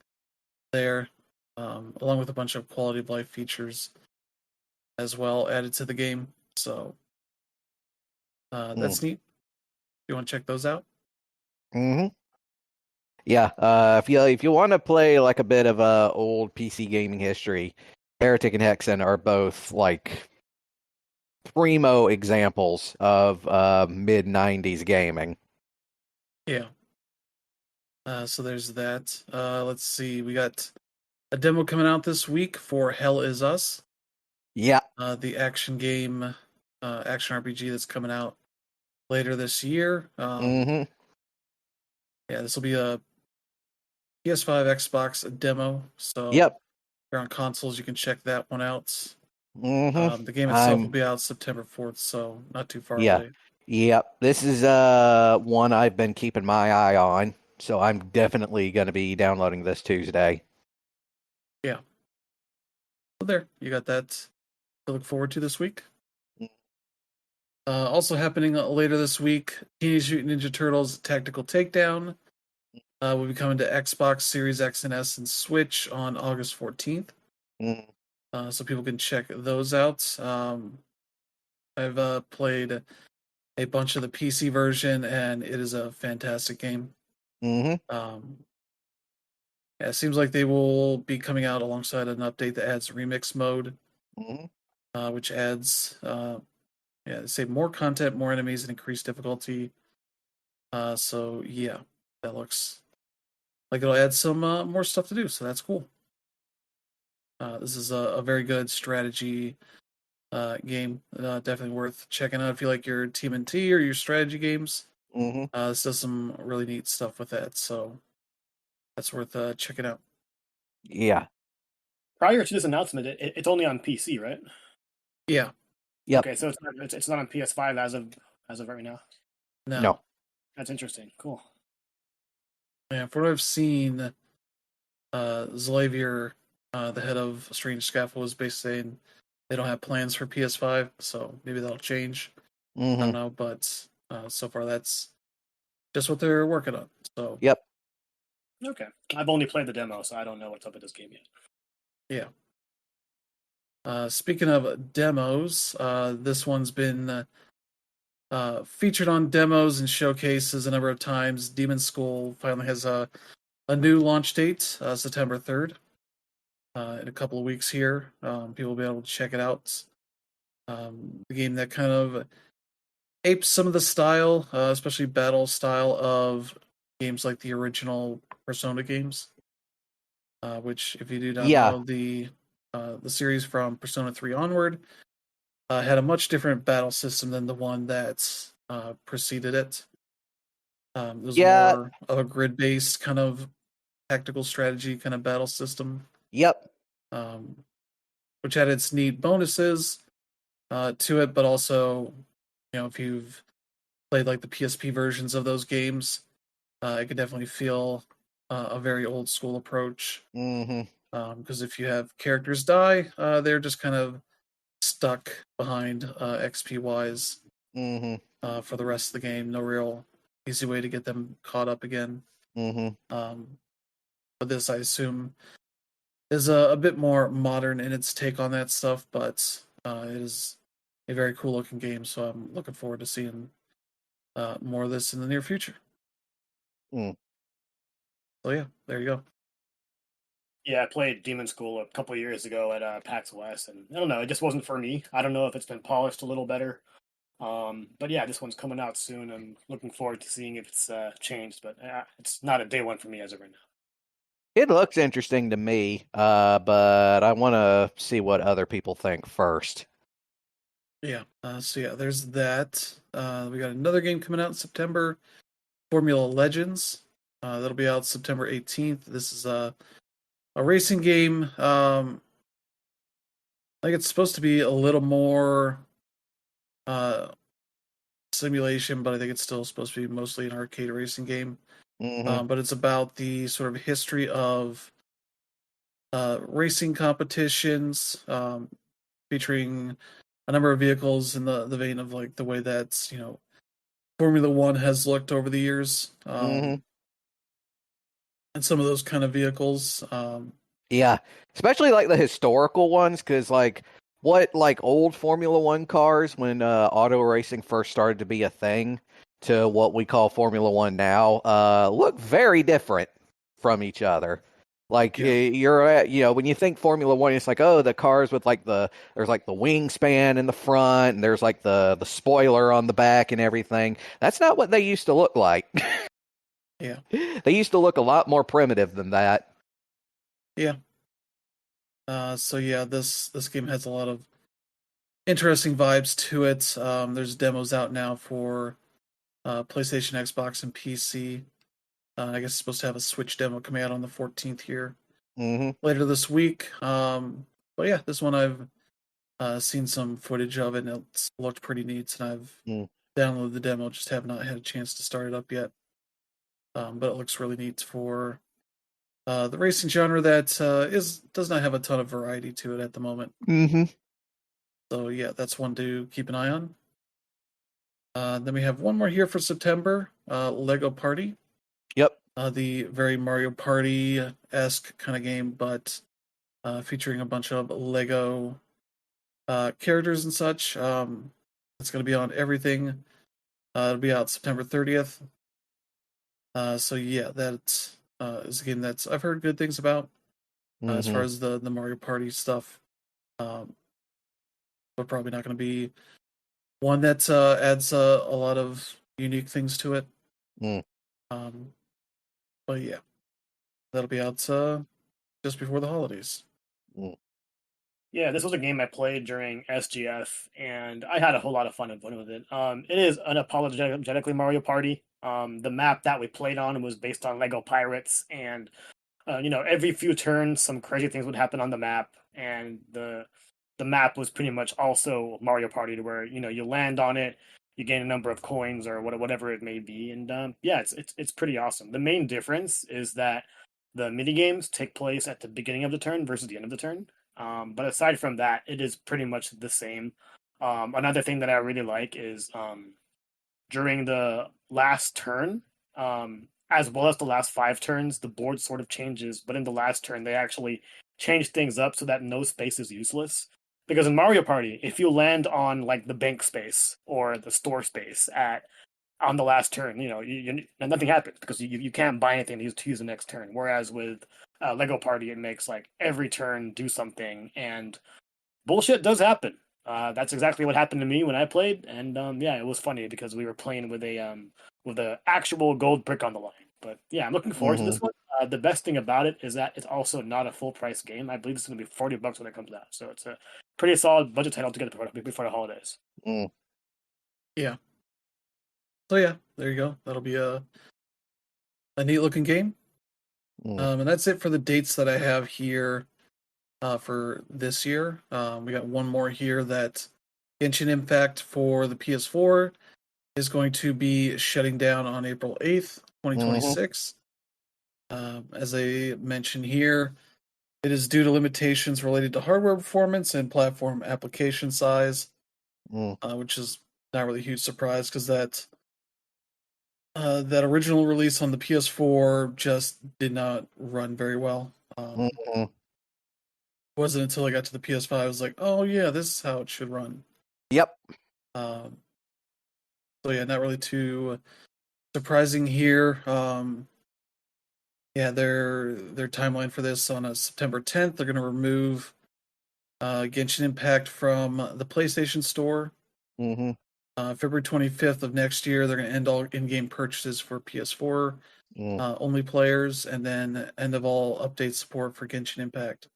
there, along with a bunch of quality of life features as well added to the game. So that's neat. You want to check those out? Mm-hmm. Yeah, if you want to play like a bit of old PC gaming history, Heretic and Hexen are both like primo examples of mid '90s gaming. Yeah. So there's that. Let's see. We got a demo coming out this week for Hell Is Us, Yeah. the action game, action RPG that's coming out later this year. Mm-hmm. Yeah, this will be a PS5, Xbox demo. So if Yep. you're on consoles, you can check that one out. Mm-hmm. The game itself will be out September 4th, so not too far Yeah. away. Yep. This is one I've been keeping my eye on, so I'm definitely going to be downloading this Tuesday. Yeah. So there, you got that to look forward to this week. Also happening later this week, Teenage Mutant Ninja Turtles Tactical Takedown will be coming to Xbox Series X and S and Switch on August 14th. So people can check those out. I've played a bunch of the PC version, and it is a fantastic game. Yeah, it seems like they will be coming out alongside an update that adds remix mode, which adds say more content, more enemies, and increased difficulty. So yeah, that looks like it'll add some more stuff to do. So that's cool. This is a very good strategy game. Definitely worth checking out if you like your TMNT or your strategy games. This does some really neat stuff with that. So that's worth checking out. Yeah. Prior to this announcement, it's only on PC, right? Yeah. Yep. Okay, so it's not on PS5 as of right now. No. That's interesting. Cool. Yeah, from what I've seen, Xavier, the head of Strange Scaffold, was basically saying they don't have plans for PS5, so maybe that'll change. I don't know, but so far that's just what they're working on. So Yep. Okay. I've only played the demo, so I don't know what's up with this game yet. yeah. Speaking of demos, this one's been featured on demos and showcases a number of times. Demon School finally has a new launch date, September 3rd. In a couple of weeks here, people will be able to check it out. The game that kind of apes some of the style, especially battle style of games like the original Persona games. Which, if you do not Yeah, know, the series from Persona 3 onward had a much different battle system than the one that preceded it. It was yeah, more of a grid-based kind of tactical strategy kind of battle system, yep, um, which had its neat bonuses to it, but also, if you've played like the PSP versions of those games, it could definitely feel a very old school approach. mm-hmm, Because if you have characters die, they're just kind of stuck behind XP wise mm-hmm, for the rest of the game. No real easy way to get them caught up again. mm-hmm. But this, I assume, is a bit more modern in its take on that stuff, but it is a very cool looking game. So I'm looking forward to seeing more of this in the near future. Mm. So yeah, there you go. Yeah, I played Demon School a couple of years ago at PAX West, and I don't know, it just wasn't for me. I don't know if it's been polished a little better. But yeah, this one's coming out soon. I'm looking forward to seeing if it's changed, but it's not a day one for me as of right now. It looks interesting to me, but I want to see what other people think first. Yeah. So yeah, there's that. We got another game coming out in September, Formula Legends. That'll be out September 18th. This is a racing game. I think it's supposed to be a little more uh, simulation, but I think it's still supposed to be mostly an arcade racing game. Mm-hmm, But it's about the sort of history of racing competitions, featuring a number of vehicles in the vein of like the way that Formula One has looked over the years, mm-hmm. and some of those kind of vehicles. Yeah, especially like the historical ones, because like old Formula One cars when auto racing first started to be a thing to what we call Formula One now, look very different from each other. Like Yeah, you're at, when you think Formula One, it's like, oh, the cars with there's like the wingspan in the front and there's like the spoiler on the back and everything. That's not what they used to look like. yeah, They used to look a lot more primitive than that. yeah. So yeah, this game has a lot of interesting vibes to it. There's demos out now for PlayStation, Xbox, and PC. I guess it's supposed to have a Switch demo coming out on the 14th here Hmm. later this week. But yeah, this one I've seen some footage of it, and it's looked pretty neat. And I've Mm. downloaded the demo, just have not had a chance to start it up yet. But it looks really neat for the racing genre that does not have a ton of variety to it at the moment. Hmm. So yeah, that's one to keep an eye on. Then we have one more here for September, Lego Party. Yep. The very Mario Party-esque kind of game, but featuring a bunch of Lego characters and such. It's going to be on everything. It'll be out September 30th. So yeah, that is a game that's I've heard good things about as far Hmm. as the Mario Party stuff. Um, but probably not going to be one that adds a lot of unique things to it. Mm. Um, but yeah, that'll be out just before the holidays. Mm. Yeah, this was a game I played during SGF, and I had a whole lot of fun with it. It is unapologetically Mario Party. The map that we played on was based on Lego Pirates, and every few turns, some crazy things would happen on the map, and the map was pretty much also Mario Party, to where you land on it, you gain a number of coins or whatever it may be, and yeah, it's pretty awesome. The main difference is that the mini games take place at the beginning of the turn versus the end of the turn. But aside from that, it is pretty much the same. Another thing that I really like is during the last turn, as well as the last 5 turns, the board sort of changes. But in the last turn, they actually change things up so that no space is useless. Because in Mario Party, if you land on like the bank space or the store space at on the last turn, nothing happens because you can't buy anything to use the next turn. Whereas with Lego Party, it makes like every turn do something, and bullshit does happen. That's exactly what happened to me when I played, and yeah, it was funny because we were playing with a actual gold brick on the line. But yeah, I'm looking forward to this one. The best thing about it is that it's also not a full price game. I believe it's going to be $40 when it comes out, so it's a pretty solid budget title to get before the holidays. Yeah. So yeah, there you go. That'll be a neat looking game. And that's it for the dates that I have here for this year. We got one more here that Genshin Impact for the PS4 is going to be shutting down on April 8th, 2026. As I mentioned here, it is due to limitations related to hardware performance and platform application size, which is not really a huge surprise because that original release on the PS4 just did not run very well. It wasn't until I got to the PS5 I was like, oh yeah, this is how it should run. Yep. So yeah, not really too surprising here. Yeah, their timeline for this on September 10th, they're going to remove Genshin Impact from the PlayStation Store. February 25th of next year, they're going to end all in-game purchases for PS4 only players, and then end of all update support for Genshin Impact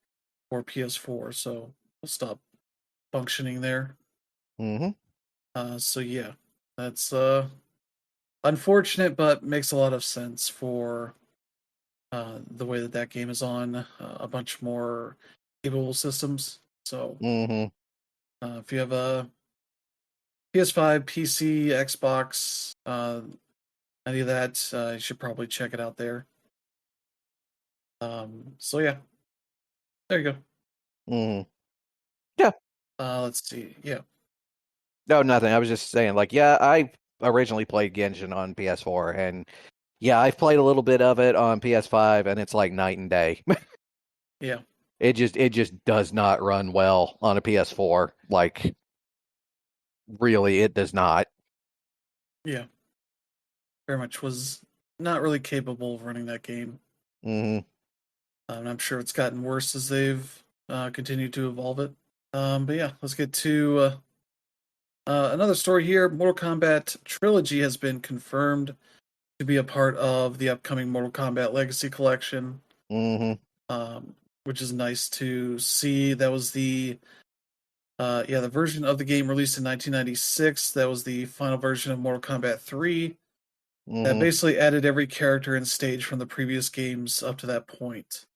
for PS4. So we'll stop functioning there. So yeah, that's unfortunate, but makes a lot of sense for the way that game is on a bunch more capable systems. So if you have a PS5, PC, Xbox, any of that, you should probably check it out there. So yeah, there you go. Yeah. Let's see. Yeah. No, nothing. I was just saying, like, yeah, I originally played Genshin on PS4, and yeah, I've played a little bit of it on PS5, and it's like night and day. Yeah. It just does not run well on a PS4. Like, really, it does not. Yeah. Very much was not really capable of running that game. And I'm sure it's gotten worse as they've continued to evolve it. But yeah, let's get to another story here. Mortal Kombat Trilogy has been confirmed to be a part of the upcoming Mortal Kombat Legacy Collection. Which is nice to see. That was the version of the game released in 1996. That was the final version of Mortal Kombat 3. That basically added every character and stage from the previous games up to that point.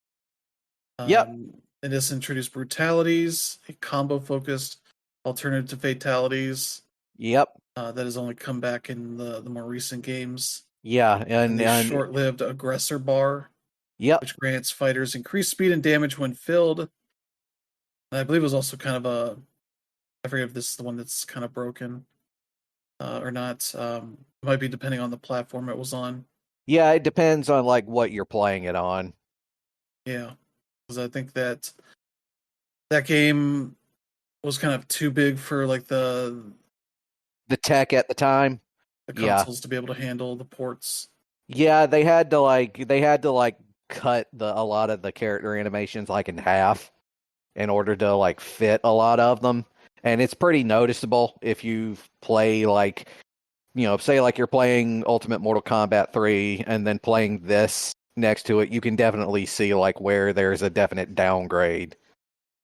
And this introduced brutalities, a combo-focused alternative to fatalities. That has only come back in the more recent games. Yeah, and the short-lived aggressor bar. Which grants fighters increased speed and damage when filled. And I believe it was also kind of I forget if this is the one that's kind of broken or not. It might be depending on the platform it was on. Yeah, it depends on like what you're playing it on. Yeah, because I think that game was kind of too big for like the tech at the time. The consoles to be able to handle the ports. Yeah, they had to cut a lot of the character animations like in half in order to like fit a lot of them, and it's pretty noticeable if you play like, say like you're playing Ultimate Mortal Kombat 3 and then playing this next to it, you can definitely see like where there's a definite downgrade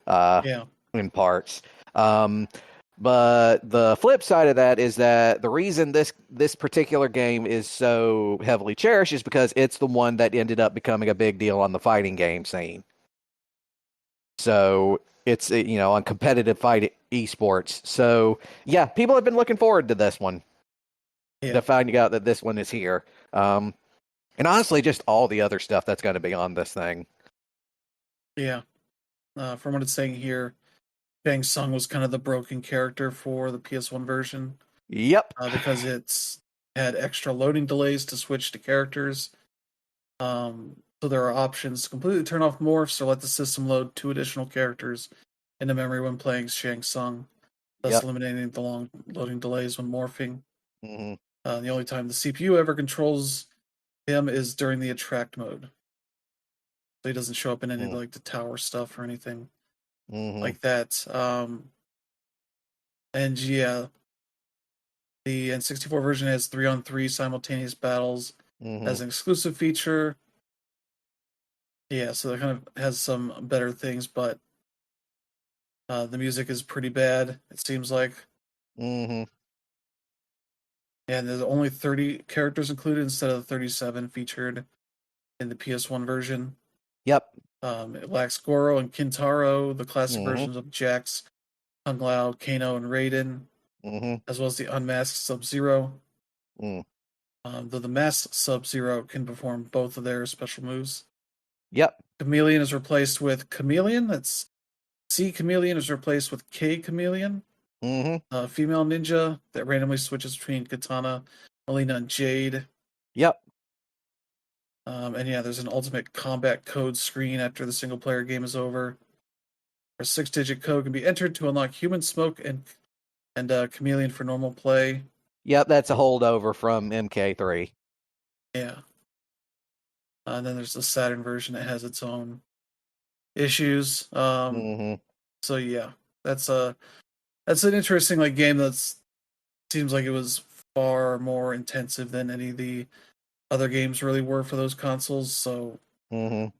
in parts. But the flip side of that is that the reason this particular game is so heavily cherished is because it's the one that ended up becoming a big deal on the fighting game scene. So it's, on competitive fight esports. So yeah, people have been looking forward to this one. To finding out that this one is here. And honestly, just all the other stuff that's going to be on this thing. Yeah. From what it's saying here, Bang Sung was kind of the broken character for the PS1 version. Yep. Because it's had extra loading delays to switch to characters. So there are options to completely turn off morphs or let the system load 2 additional characters into memory when playing Shang Tsung, thus Yep. eliminating the long loading delays when morphing. Mm-hmm. The only time the CPU ever controls him is during the attract mode. So he doesn't show up in any of like the tower stuff or anything like that. And yeah, the N64 version has 3-on-3 simultaneous battles as an exclusive feature. Yeah, so that kind of has some better things, but the music is pretty bad, it seems like. Mm-hmm. And there's only 30 characters included instead of the 37 featured in the PS1 version. Yep. It lacks Goro and Kintaro, the classic Mm-hmm. versions of Jax, Kung Lao, Kano, and Raiden, Mm-hmm. as well as the unmasked Sub-Zero. Mm. Though the masked Sub-Zero can perform both of their special moves. Yep. Chameleon is replaced with Chameleon. That's C Chameleon is replaced with K Chameleon. Mm-hmm. Female ninja that randomly switches between Katana, Melina, and Jade. Yep. And yeah, there's an ultimate combat code screen after the single player game is over. A 6-digit code can be entered to unlock Human Smoke and Chameleon for normal play. Yep, that's a holdover from MK3. Yeah. And then there's the Saturn version that has its own issues. So yeah, that's an interesting like game that's seems like it was far more intensive than any of the other games really were for those consoles. So that'll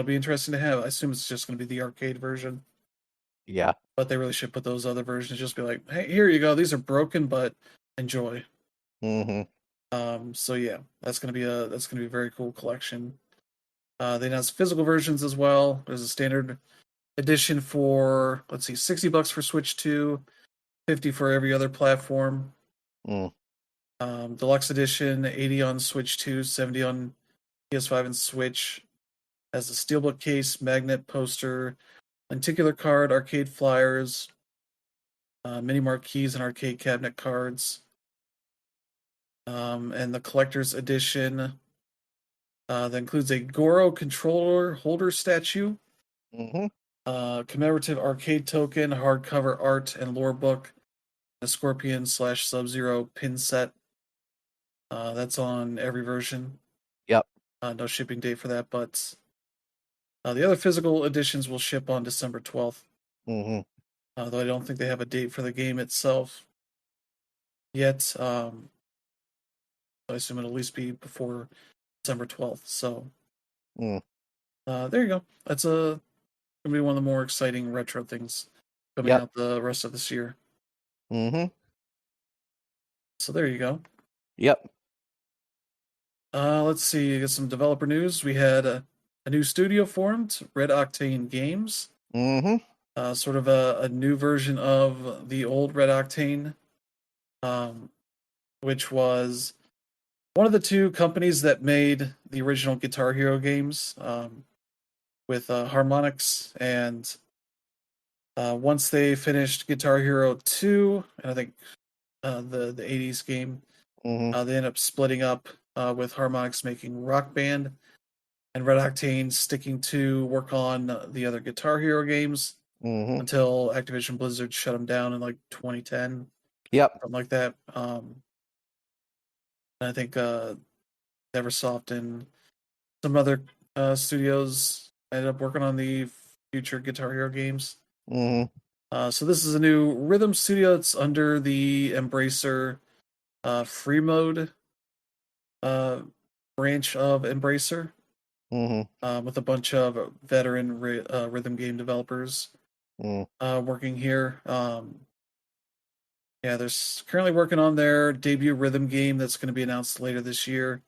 be interesting to have. I assume it's just going to be the arcade version. Yeah. But they really should put those other versions. Just be like, hey, here you go. These are broken, but enjoy. So yeah, that's gonna be a very cool collection. They announced physical versions as well. There's a standard edition for $60 for Switch 2, $50 for every other platform. Deluxe edition, $80 on Switch 2, $70 on PS5 and Switch. Has a steelbook case, magnet poster, lenticular card, arcade flyers, mini marquees, and arcade cabinet cards. And the collector's edition that includes a Goro controller holder statue, commemorative arcade token, hardcover art and lore book, a Scorpion / Sub-Zero pin set. That's on every version. Yep. No shipping date for that, but the other physical editions will ship on December 12th. Though I don't think they have a date for the game itself yet. I assume it'll at least be before December 12th. So there you go. That's gonna be one of the more exciting retro things coming out the rest of this year. So there you go. Yep. Let's see. I got some developer news. We had a new studio formed, Red Octane Games. Sort of a new version of the old Red Octane, which was one of the two companies that made the original Guitar Hero games with Harmonix. And once they finished Guitar Hero 2, and I think the 80s game, they ended up splitting up with Harmonix making Rock Band, and Red Octane sticking to work on the other Guitar Hero games until Activision Blizzard shut them down in like 2010. Yep. Something like that. I think Neversoft and some other studios ended up working on the future Guitar Hero games. So this is a new rhythm studio. It's under the Embracer free mode branch of Embracer, with a bunch of veteran rhythm game developers working here. Yeah, they're currently working on their debut rhythm game that's going to be announced later this year.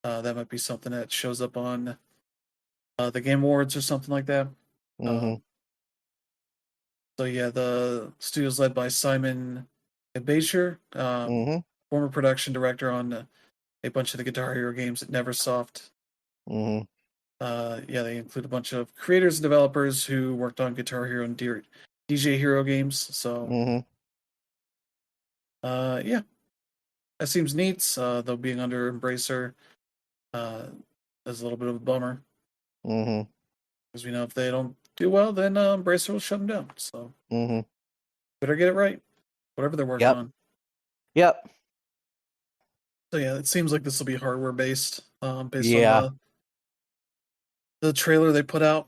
That might be something that shows up on the Game Awards or something like that. So yeah, the studio's led by Simon Abacher, former production director on a bunch of the Guitar Hero games at Neversoft. Yeah, they include a bunch of creators and developers who worked on Guitar Hero and DJ Hero games. So yeah, that seems neat. Though being under Embracer is a little bit of a bummer. Because we know if they don't do well, then Embracer will shut them down. So better get it right, whatever they're working on. Yep. So yeah, it seems like this will be hardware based, based Yeah. on the trailer they put out.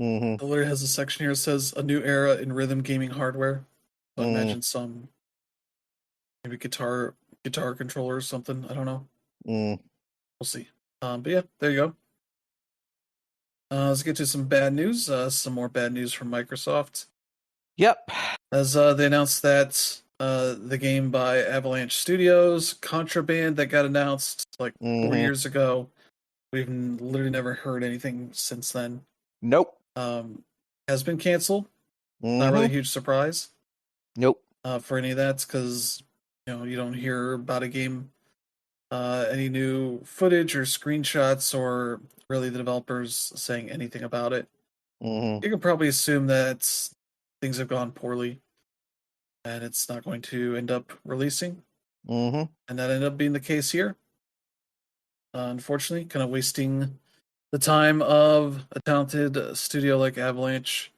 Mm-hmm. It literally has a section here that says a new era in rhythm gaming hardware. So I imagine some maybe guitar controller or something. I don't know. We'll see. But yeah, there you go. Let's get to some bad news. Some more bad news from Microsoft. Yep. As they announced that the game by Avalanche Studios, Contraband, that got announced like 4 years ago. We've literally never heard anything since then. Nope. Has been canceled. Not really a huge surprise. Nope. For any of that, because you don't hear about a game, any new footage or screenshots, or really the developers saying anything about it. You can probably assume that things have gone poorly, and it's not going to end up releasing. And that ended up being the case here. Unfortunately, kind of wasting the time of a talented studio like Avalanche.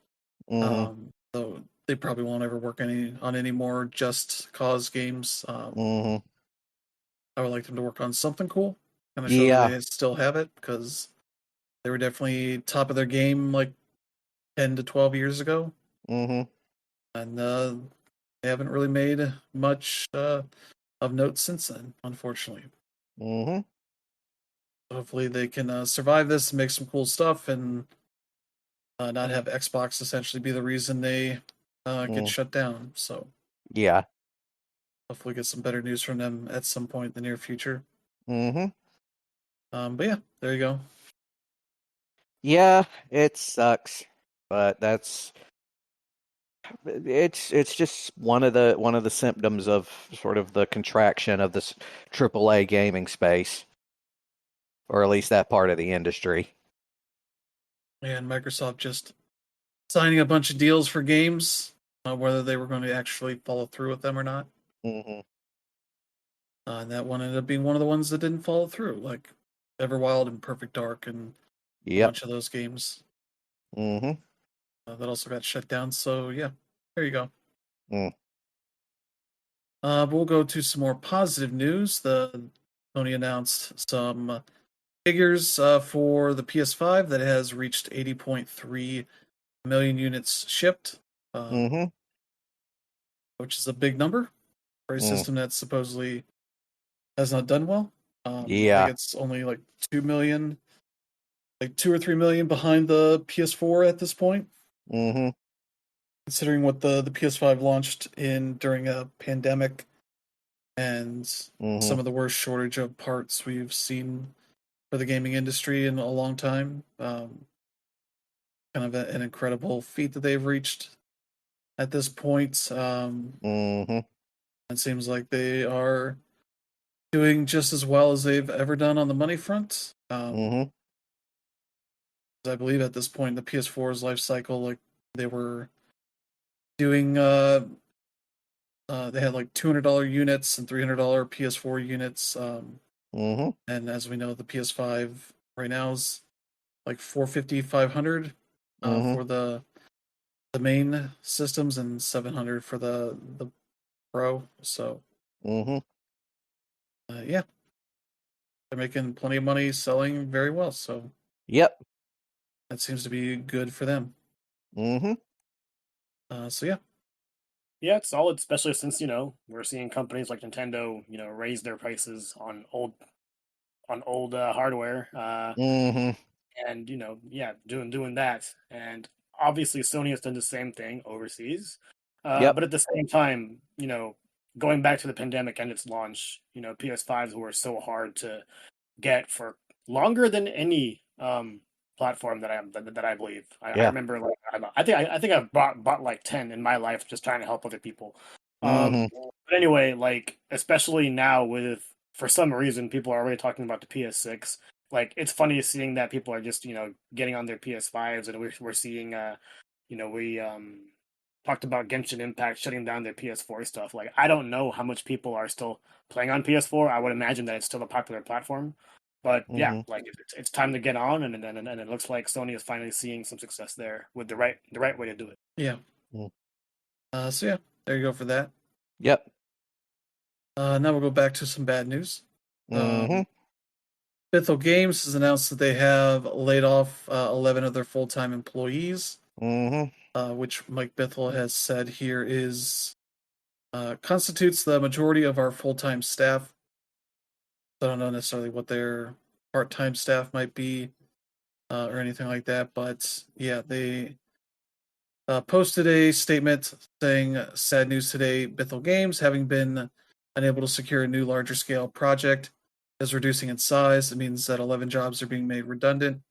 So they probably won't ever work on any more Just Cause games. I would like them to work on something cool, kind of show that they still have it, because they were definitely top of their game like 10 to 12 years ago. And they haven't really made much of note since then, unfortunately. Hopefully they can survive this and make some cool stuff, and not have Xbox essentially be the reason they get shut down. So yeah. Hopefully get some better news from them at some point in the near future. But yeah, there you go. Yeah, it sucks, but it's just one of the symptoms of sort of the contraction of this AAA gaming space, or at least that part of the industry. And Microsoft just signing a bunch of deals for games, whether they were going to actually follow through with them or not. And that one ended up being one of the ones that didn't follow through, like Everwild and Perfect Dark and a bunch of those games. That also got shut down. So yeah, there you go. But we'll go to some more positive news. Sony announced some figures for the PS5 that has reached 80.3 million units shipped, which is a big number for a system that supposedly has not done well. I think it's only like 2 million, like 2 or 3 million behind the PS4 at this point. Considering what the PS5 launched in during a pandemic and some of the worst shortage of parts we've seen for the gaming industry in a long time. Kind of an incredible feat that they've reached at this point. It seems like they are doing just as well as they've ever done on the money front. I believe at this point in the PS4's life cycle, like they were doing, they had like $200 units and $300 PS4 units. And as we know, the PS5 right now is like 450, 500 for the main systems, and 700 for the Pro. So yeah, they're making plenty of money, selling very well. So that seems to be good for them. So yeah. Yeah, it's solid, especially since, we're seeing companies like Nintendo, raise their prices on old hardware. And, doing that. And obviously Sony has done the same thing overseas. But at the same time, going back to the pandemic and its launch, PS5s were so hard to get for longer than any platform that I believe. I remember, like, I think I've bought like 10 in my life just trying to help other people. But anyway, like, especially now, with, for some reason, people are already talking about the PS6. Like, it's funny seeing that people are just getting on their PS5s, and we're seeing we talked about Genshin Impact shutting down their PS4 stuff. Like, I don't know how much people are still playing on PS4. I would imagine that it's still a popular platform. But yeah, like it's time to get on, and it looks like Sony is finally seeing some success there with the right way to do it. Yeah. Mm. So yeah, there you go for that. Yep. Now we'll go back to some bad news. Mm-hmm. Bithell Games has announced that they have laid off 11 of their full-time employees, which Mike Bithell has said here is constitutes the majority of our full-time staff. I don't know necessarily what their part-time staff might be or anything like that, but yeah, they posted a statement saying, sad news today, Bithell Games, having been unable to secure a new larger scale project, is reducing in size. It means that 11 jobs are being made redundant.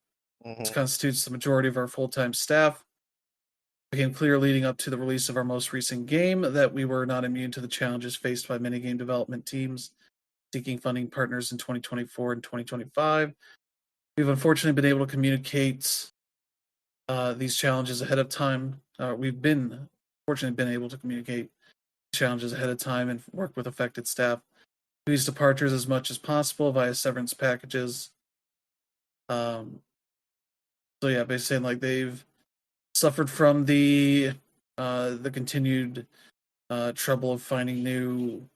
This constitutes the majority of our full-time staff. It became clear leading up to the release of our most recent game that we were not immune to the challenges faced by many game development teams seeking funding partners in 2024 and 2025. We've unfortunately been able to communicate these challenges ahead of time. We've been fortunately been able to communicate challenges ahead of time and work with affected staff. These departures as much as possible via severance packages. So yeah, basically saying like they've suffered from the continued trouble of finding new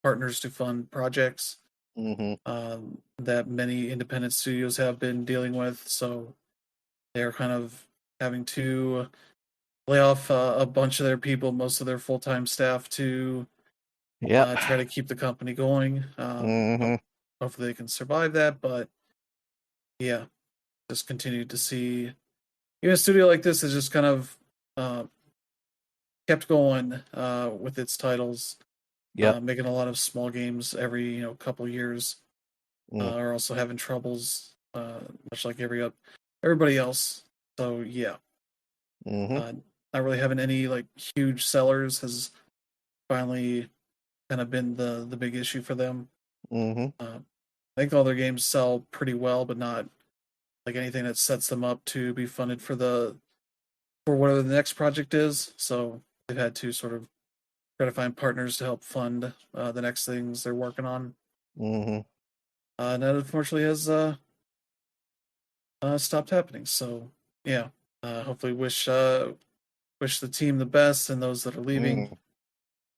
partners to fund projects that many independent studios have been dealing with. So they're kind of having to lay off a bunch of their people, most of their full-time staff, to try to keep the company going. Hopefully they can survive that, but yeah, just continue to see even a studio like this is just kind of kept going with its titles, making a lot of small games every couple years. Are also having troubles, much like everybody else. So yeah, not really having any like huge sellers has finally kind of been the big issue for them. I think all their games sell pretty well, but not like anything that sets them up to be funded for whatever the next project is. So they've had to sort of try to find partners to help fund the next things they're working on. And that unfortunately has stopped happening. So yeah, hopefully wish the team the best and those that are leaving.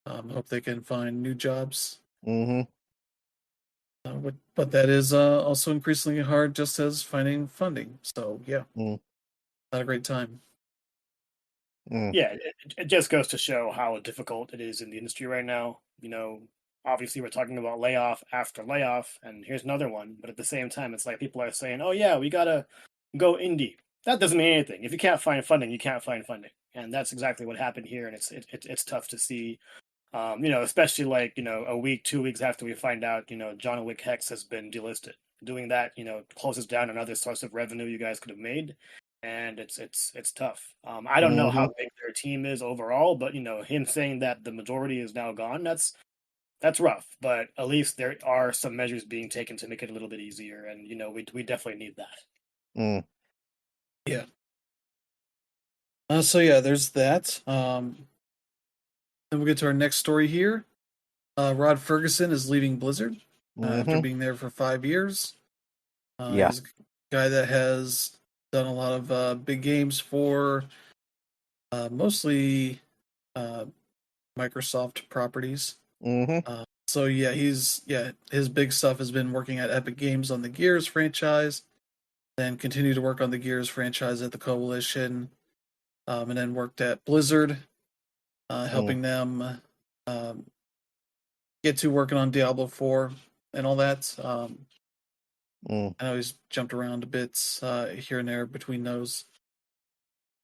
Hope they can find new jobs. But that is also increasingly hard, just as finding funding. So yeah, not a great time. Yeah, it just goes to show how difficult it is in the industry right now. Obviously we're talking about layoff after layoff, and here's another one. But at the same time, it's like people are saying, "Oh yeah, we gotta go indie." That doesn't mean anything. If you can't find funding, you can't find funding, and that's exactly what happened here. And it's tough to see. Especially like a week, 2 weeks after we find out John Wick Hex has been delisted. Doing that closes down another source of revenue you guys could have made, and it's tough. I don't know how big their team is overall, but him saying that the majority is now gone, that's rough. But at least there are some measures being taken to make it a little bit easier, and we definitely need that. Yeah. So yeah, there's that. Then we'll get to our next story here. Rod Ferguson is leaving Blizzard after being there for 5 years. He's a guy that has done a lot of big games for mostly Microsoft properties. So yeah, his big stuff has been working at Epic Games on the Gears franchise, then continued to work on the Gears franchise at the Coalition, and then worked at Blizzard, helping them get to working on Diablo 4 and all that. I know he's jumped around a bit here and there between those.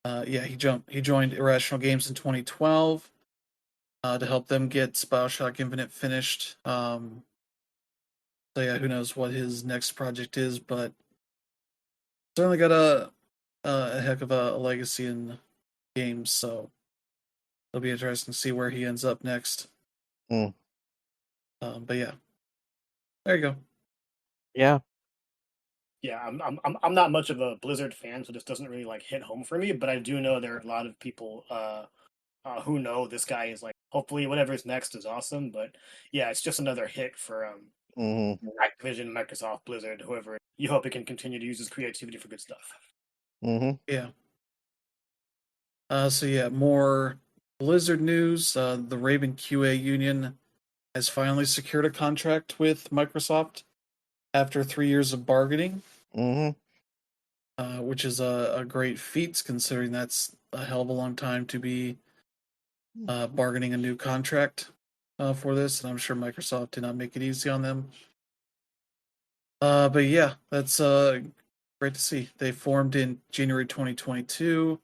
He joined Irrational Games in 2012 to help them get BioShock Infinite finished. So yeah, who knows what his next project is, but certainly got a heck of a legacy in games, so it'll be interesting to see where he ends up next. But yeah, there you go. Yeah. Yeah, I'm not much of a Blizzard fan, so this doesn't really like hit home for me. But I do know there are a lot of people who know this guy is like. Hopefully, whatever's next is awesome. But yeah, it's just another hit for Mm-hmm. Activision, Microsoft, Blizzard, whoever. You hope it can continue to use its creativity for good stuff. Mm-hmm. Yeah. So yeah, more Blizzard news. The Raven QA union has finally secured a contract with Microsoft after 3 years of bargaining, Mm-hmm. which is a great feat considering that's a hell of a long time to be bargaining a new contract for this, and I'm sure Microsoft did not make it easy on them. But yeah, that's great to see. They formed in January 2022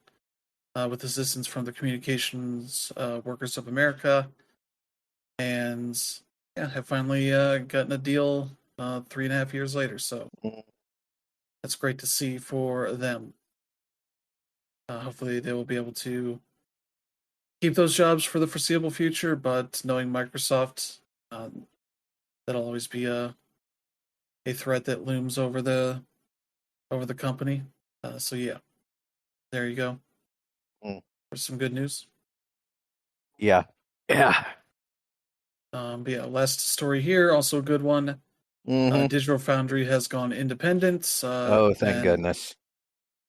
with assistance from the Communications Workers of America, and yeah, have finally gotten a deal 3.5 years later. So that's great to see for them. Hopefully, they will be able to keep those jobs for the foreseeable future. But knowing Microsoft, that'll always be a threat that looms over the company. So yeah, there you go. Mm. There's some good news. Yeah. Yeah. But yeah, last story here, also a good one. Mm-hmm. Digital Foundry has gone independent Oh, thank and goodness.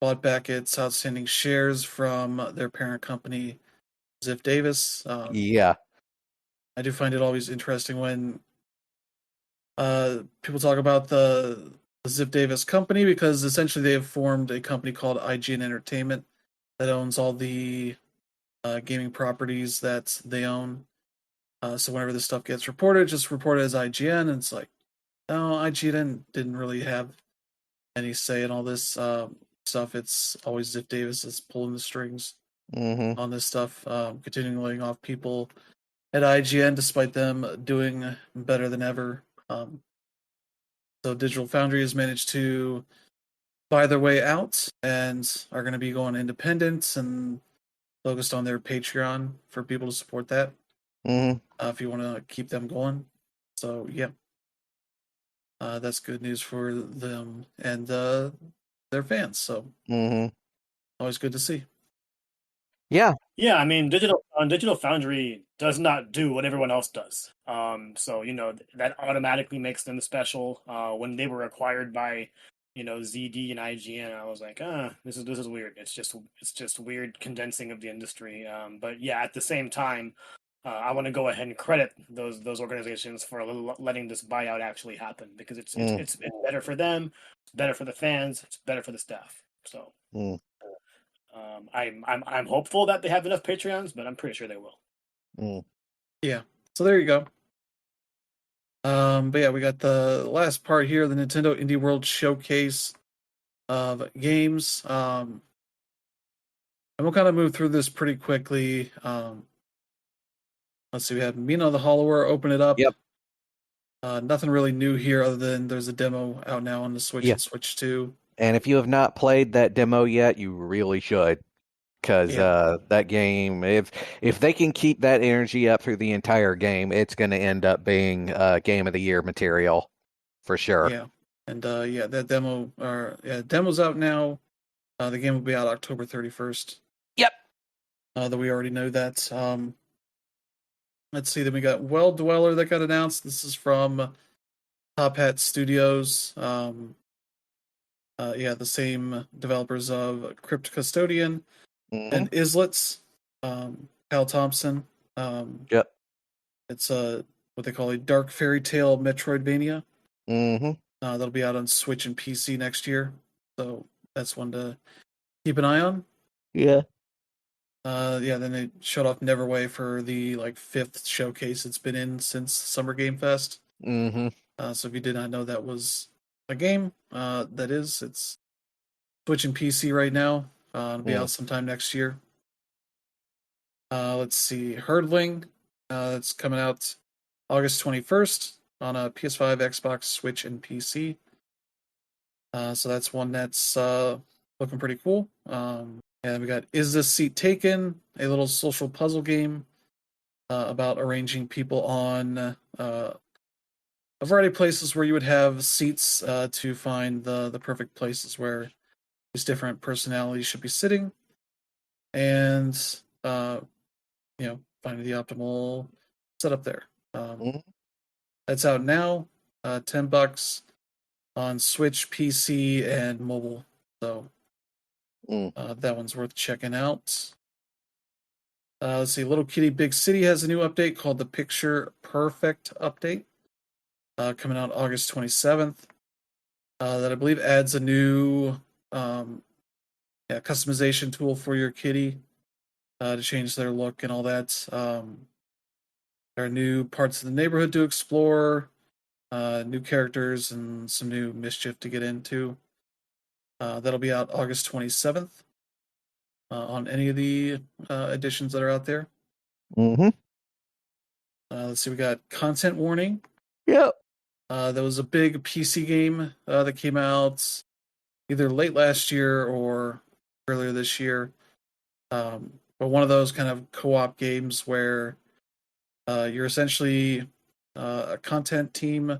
bought back its outstanding shares from their parent company, Ziff Davis. Yeah. I do find it always interesting when people talk about the Ziff Davis company because essentially they have formed a company called IGN Entertainment that owns all the gaming properties that they own. So whenever this stuff gets reported, just report it as IGN, and it's like, no, IGN didn't really have any say in all this stuff. It's always Ziff Davis that's pulling the strings Mm-hmm. on this stuff, continuing laying off people at IGN despite them doing better than ever. So Digital Foundry has managed to buy their way out and are going to be going independent and focused on their Patreon for people to support that Mm-hmm. if you want to keep them going. So yeah, that's good news for them and their fans. So Mm-hmm. always good to see. Yeah. Yeah, I mean, Digital Foundry does not do what everyone else does. So that automatically makes them special. When they were acquired by, ZD and IGN, I was like, this is weird. It's just weird condensing of the industry. But yeah, at the same time, I want to go ahead and credit those organizations for letting this buyout actually happen because it's better for them, it's better for the fans, it's better for the staff. So. Mm. I'm hopeful that they have enough Patreons, but I'm pretty sure they will. Mm. Yeah. So there you go. But yeah, we got the last part here, the Nintendo Indie World Showcase of games. And we'll kind of move through this pretty quickly. Let's see, we have Mina the Hollower open it up. Yep. Nothing really new here other than there's a demo out now on the Switch Yeah. and Switch 2. And if you have not played that demo yet, you really should. Because Yeah. that game, if they can keep that energy up through the entire game, it's going to end up being Game of the Year material for sure. Yeah. And that demo's out now. The game will be out October 31st. Yep. That we already know that. Let's see. Then we got Well Dweller that got announced. This is from Top Hat Studios. The same developers of Crypt Custodian and Islets. Kyle Thompson. Yep. It's what they call a dark fairy tale Metroidvania. Mm-hmm. That'll be out on Switch and PC next year. So that's one to keep an eye on. Yeah. Then they showed off Neverway for the fifth showcase it's been in since Summer Game Fest. Mm-hmm. So if you did not know that was a game, it's Switch and PC right now. It'll be out sometime next year. Let's see, Herdling. It's coming out August 21st on a PS5, Xbox, Switch, and PC. So that's one that's looking pretty cool. And we got Is This Seat Taken? A little social puzzle game about arranging people on a variety of places where you would have seats to find the perfect places where these different personalities should be sitting, and finding the optimal setup there. That's out now. $10 on Switch, PC, and mobile. So that one's worth checking out. Let's see. Little Kitty Big City has a new update called the Picture Perfect update, coming out August 27th. That I believe adds a new customization tool for your kitty to change their look and all that. There are new parts of the neighborhood to explore, new characters, and some new mischief to get into. That'll be out August 27th on any of the editions that are out there. Mm-hmm. Let's see, we got Content Warning. Yep. There was a big PC game that came out either late last year or earlier this year. But one of those kind of co-op games where you're essentially a content team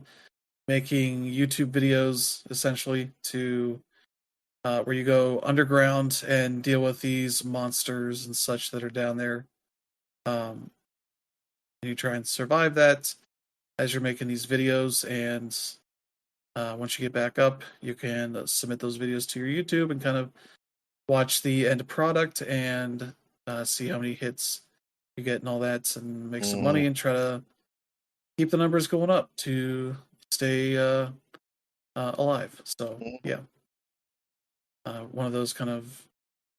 making YouTube videos, essentially, to where you go underground and deal with these monsters and such that are down there. And you try and survive that as you're making these videos, and once you get back up, you can submit those videos to your YouTube and kind of watch the end product and see how many hits you get and all that, and make some money and try to keep the numbers going up to stay alive. So yeah, one of those kind of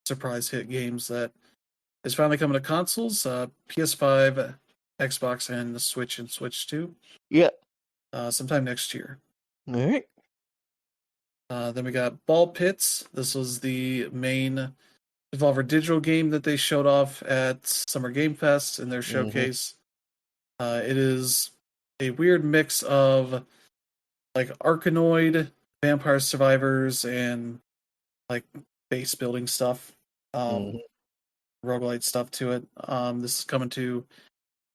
surprise hit games that is finally coming to consoles, PS5, Xbox, and the Switch and Switch 2. Yep. Sometime next year. All right. Then we got Ball Pits. This was the main Devolver Digital game that they showed off at Summer Game Fest in their showcase. It is a weird mix of like Arkanoid, Vampire Survivors, and like base building stuff, roguelite stuff to it. This is coming to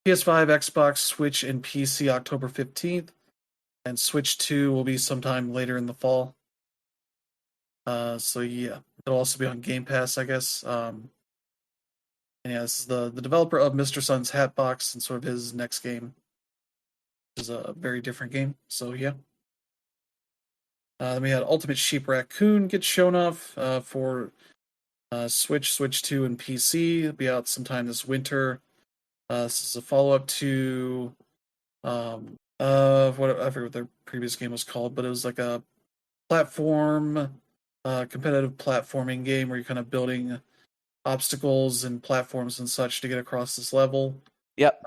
PS5, Xbox, Switch, and PC October 15th, and Switch 2 will be sometime later in the fall. So yeah, it'll also be on Game Pass, I guess. And yeah, this is the developer of Mr. Sun's Hatbox and sort of his next game, which is a very different game. So yeah. Then we had Ultimate Sheep Raccoon get shown off for Switch, Switch 2, and PC. It'll be out sometime this winter. This is a follow-up to what I forget what their previous game was called, but it was like a platform, competitive platforming game where you're kind of building obstacles and platforms and such to get across this level. Yep.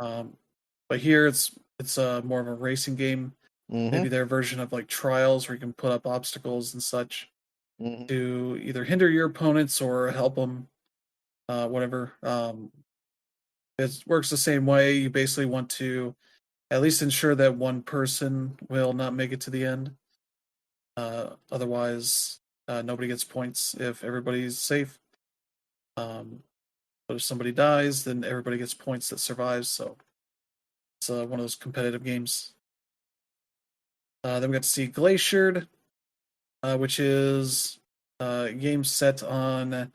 But here it's more of a racing game. Maybe their version of like Trials, where you can put up obstacles and such to either hinder your opponents or help them, whatever. It works the same way. You basically want to at least ensure that one person will not make it to the end. Otherwise, nobody gets points if everybody's safe. But if somebody dies, then everybody gets points that survives. So it's one of those competitive games. Then we got to see Glaciered, which is a game set on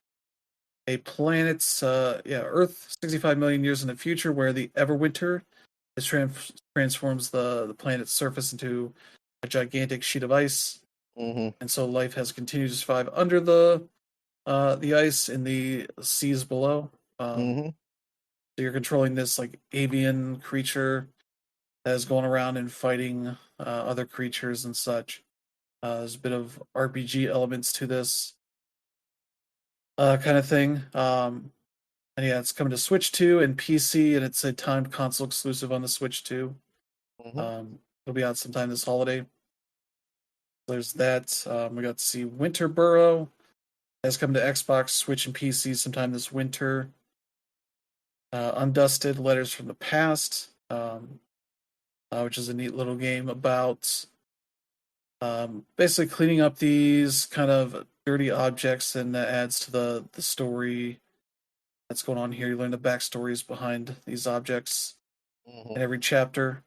a planet, Earth 65 million years in the future, where the Everwinter transforms the planet's surface into a gigantic sheet of ice. And so life has continued to survive under the ice in the seas below. So you're controlling this like avian creature that is going around and fighting other creatures and such. There's a bit of RPG elements to this kind of thing. And yeah, it's coming to Switch 2 and PC, and it's a timed console exclusive on the Switch 2. It'll be out sometime this holiday. There's that. We got to see Winter Burrow. That's coming to Xbox, Switch, and PC sometime this winter. Undusted Letters from the Past, which is a neat little game about basically cleaning up these kind of dirty objects, and that adds to the story that's going on here. You learn the backstories behind these objects in every chapter.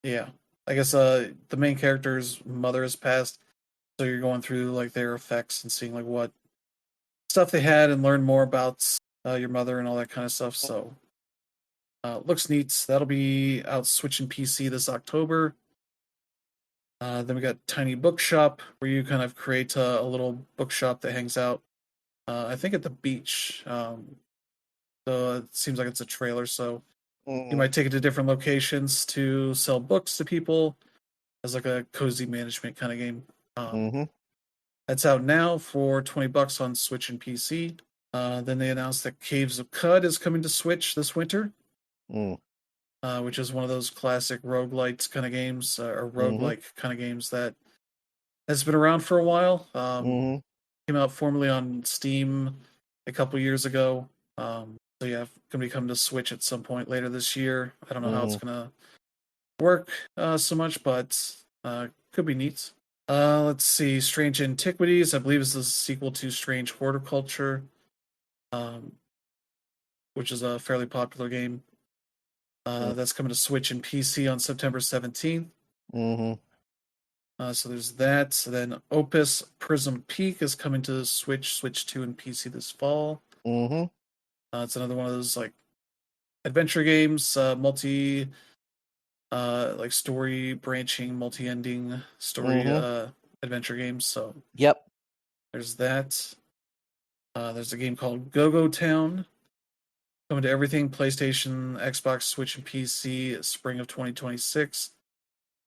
Yeah, I guess the main character's mother has passed, so you're going through like their effects and seeing like what stuff they had and learn more about your mother and all that kind of stuff. So looks neat. That'll be out Switch and PC this October. Then we got Tiny Bookshop, where you kind of create a little bookshop that hangs out, I think at the beach. So it seems like it's a trailer, so you Mm-hmm. might take it to different locations to sell books to people as like a cozy management kind of game. Mm-hmm. That's out now for $20 on Switch and PC. Then they announced that Caves of Cud is coming to Switch this winter, which is one of those classic roguelites kind of games, or Mm-hmm. roguelike kind of games that has been around for a while. Mm-hmm. Came out formally on Steam a couple years ago. So yeah, gonna be coming to Switch at some point later this year. I don't know how it's Mm-hmm. gonna work so much, but could be neat. Let's see, Strange Antiquities, I believe is the sequel to Strange Horticulture, um, which is a fairly popular game. That's coming to Switch and PC on September 17th. Mm-hmm. So there's that. So then Opus Prism Peak is coming to Switch, Switch 2, and PC this fall. Mm-hmm. It's another one of those like adventure games, multi like story branching, multi-ending story Mm-hmm. adventure games. So Yep. there's that. There's a game called Go-Go Town coming to everything: PlayStation, Xbox, Switch, and PC, spring of 2026.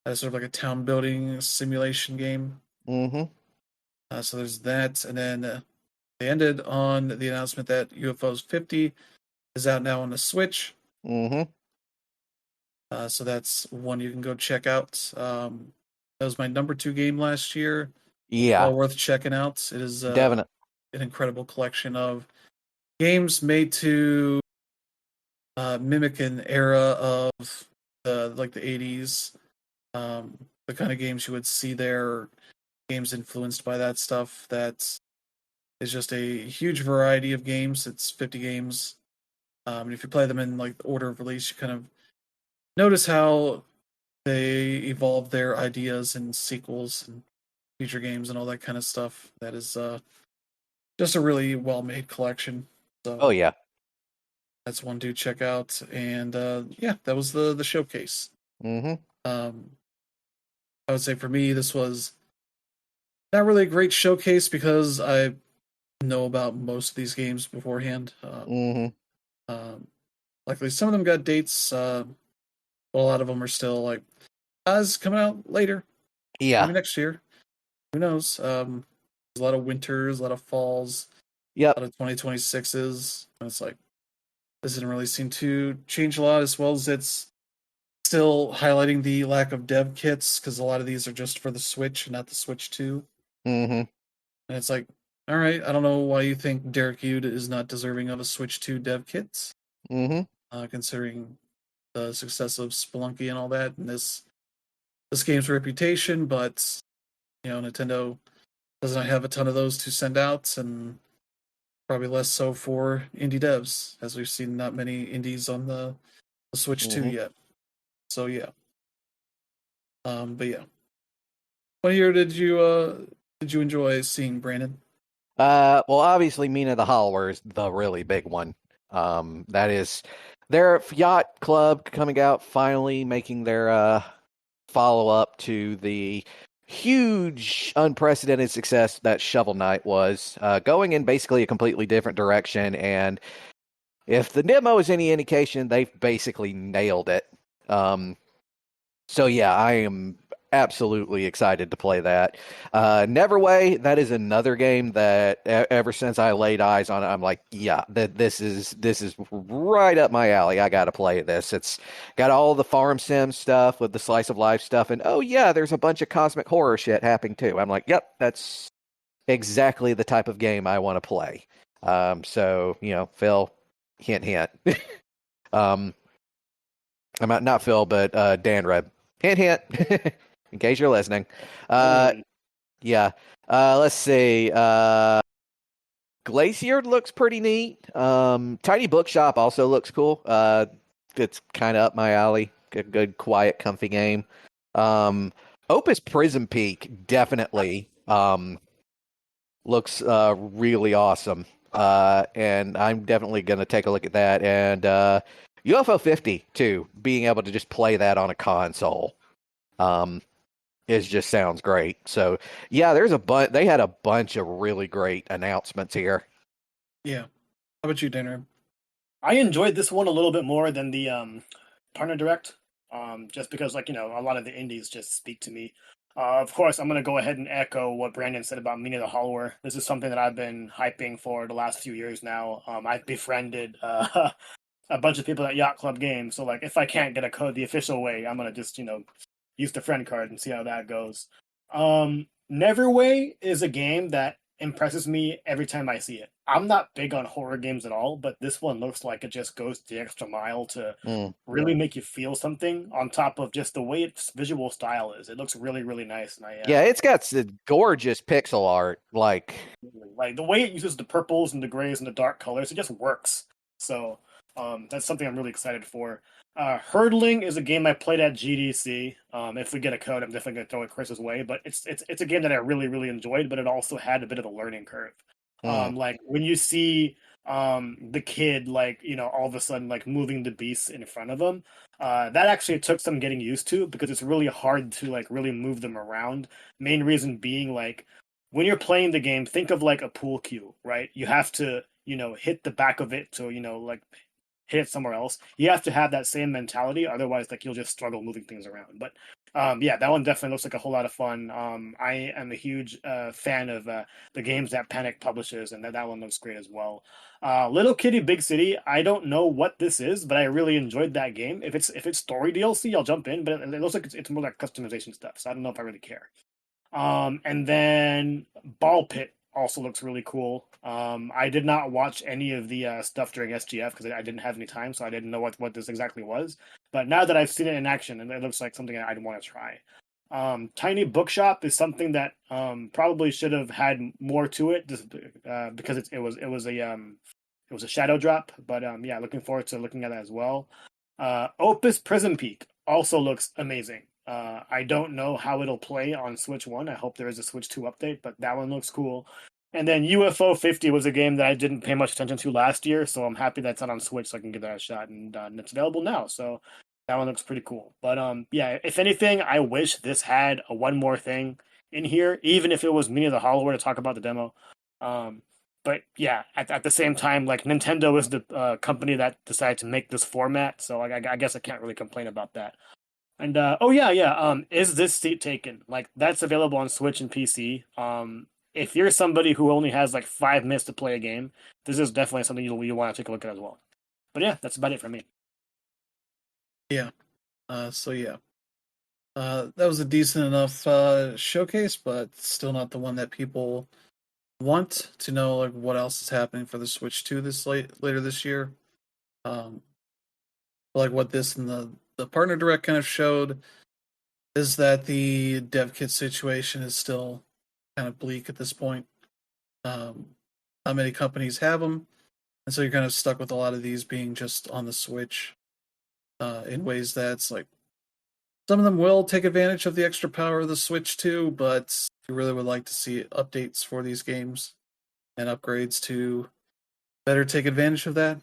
That's sort of like a town building simulation game. Mm-hmm. So there's that, and then they ended on the announcement that UFOs 50 is out now on the Switch. Mm-hmm. So that's one you can go check out. That was my number 2 game last year. Yeah. Well worth checking out. It is Definite. an incredible collection of games made to mimic an era of like the 80s. The kind of games you would see there, games influenced by that stuff. That is just a huge variety of games. It's 50 games. And if you play them in like the order of release, you kind of notice how they evolve their ideas and sequels and future games and all that kind of stuff. That is just a really well made collection. Oh So yeah. that's one to check out. And yeah, that was the showcase. Mm-hmm. Um, I would say for me, this was not really a great showcase because I know about most of these games beforehand. Mm-hmm. Luckily, some of them got dates. But a lot of them are still like, it's coming out later, Yeah. maybe next year. Who knows? There's a lot of winters, a lot of falls, Yep. a lot of 2026s. And it's like, this didn't really seem to change a lot, as well as it's still highlighting the lack of dev kits because a lot of these are just for the Switch and not the Switch 2. Mm-hmm. And it's like, all right, I don't know why you think Derek Yude is not deserving of a Switch 2 dev kit, Mm-hmm. considering the success of Spelunky and all that, and this game's reputation. But Nintendo does not have a ton of those to send out, and probably less so for indie devs, as we've seen not many indies on the Switch 2 Mm-hmm. yet. So yeah. But yeah. What year did you enjoy seeing, Brandon? Well, obviously, Mina the Hollower is the really big one. That is their Yacht Club coming out, finally making their follow up to the huge, unprecedented success that Shovel Knight was, going in basically a completely different direction. And if the demo is any indication, they've basically nailed it. So yeah, I am absolutely excited to play that. Neverway, that is another game that ever since I laid eyes on it, I'm like, yeah, this is right up my alley. I got to play this. It's got all the farm sim stuff with the slice of life stuff, and oh yeah, there's a bunch of cosmic horror shit happening too. I'm like, yep, that's exactly the type of game I want to play. So Phil, hint, hint. I'm not Phil, but Dan Reb. Hint, hint. In case you're listening. Yeah. Let's see. Glacier looks pretty neat. Tiny Bookshop also looks cool. It's kind of up my alley. Good, quiet, comfy game. Opus Prism Peak definitely looks really awesome. And I'm definitely going to take a look at that. And UFO 50 too, being able to just play that on a console. just sounds great. So yeah, there's a bunch. They had a bunch of really great announcements here. Yeah. How about you, Dinner? I enjoyed this one a little bit more than the partner direct, just because like a lot of the indies just speak to me. Of course, I'm gonna go ahead and echo what Brandon said about Mina the Hollower. This is something that I've been hyping for the last few years now. I've befriended a bunch of people at Yacht Club Games, so like if I can't get a code the official way, I'm gonna just use the friend card and see how that goes. Neverway is a game that impresses me every time I see it. I'm not big on horror games at all, but this one looks like it just goes the extra mile to really make you feel something on top of just the way its visual style is. It looks really, really nice. And Yeah, it's got the gorgeous pixel art. Like the way it uses the purples and the grays and the dark colors, it just works. So that's something I'm really excited for. Hurdling is a game I played at GDC. If we get a code, I'm definitely gonna throw it Chris's way. But it's a game that I really really enjoyed, but it also had a bit of a learning curve. Like when you see the kid all of a sudden like moving the beasts in front of him, that actually took some getting used to because it's really hard to like really move them around. Main reason being like when you're playing the game, think of like a pool cue, right? You have to hit the back of it to like hit it somewhere else. You have to have that same mentality, otherwise, like you'll just struggle moving things around. But yeah, that one definitely looks like a whole lot of fun. I am a huge fan of the games that Panic publishes, and that one looks great as well. Little Kitty Big City. I don't know what this is, but I really enjoyed that game. If it's story DLC, I'll jump in. But it looks like it's more like customization stuff, so I don't know if I really care. And then Ball Pit also looks really cool. I did not watch any of the stuff during SGF because I didn't have any time, so I didn't know what this exactly was. But now that I've seen it in action, and it looks like something I'd want to try. Tiny Bookshop is something that probably should have had more to it, just because it was a shadow drop. But yeah, looking forward to looking at that as well. Opus Prison Peak also looks amazing. I don't know how it'll play on Switch 1. I hope there is a Switch 2 update, but that one looks cool. And then UFO 50 was a game that I didn't pay much attention to last year, so I'm happy that's not on Switch so I can give that a shot. And it's available now, so that one looks pretty cool. But yeah, if anything, I wish this had a one more thing in here, even if it was Mina the Hollower to talk about the demo. But yeah, at the same time, like Nintendo is the company that decided to make this format, so I guess I can't really complain about that. And oh yeah. Is this seat taken? Like that's available on Switch and PC. If you're somebody who only has like 5 minutes to play a game, this is definitely something you want to take a look at as well. But yeah, that's about it for me. Yeah. So yeah. That was a decent enough showcase, but still not the one that people want to know like what else is happening for the Switch 2 later this year. Like what this and the partner direct kind of showed is that the dev kit situation is still kind of bleak at this point. Not many companies have them, and so you're kind of stuck with a lot of these being just on the Switch in ways that's like some of them will take advantage of the extra power of the Switch too, but you really would like to see updates for these games and upgrades to better take advantage of that.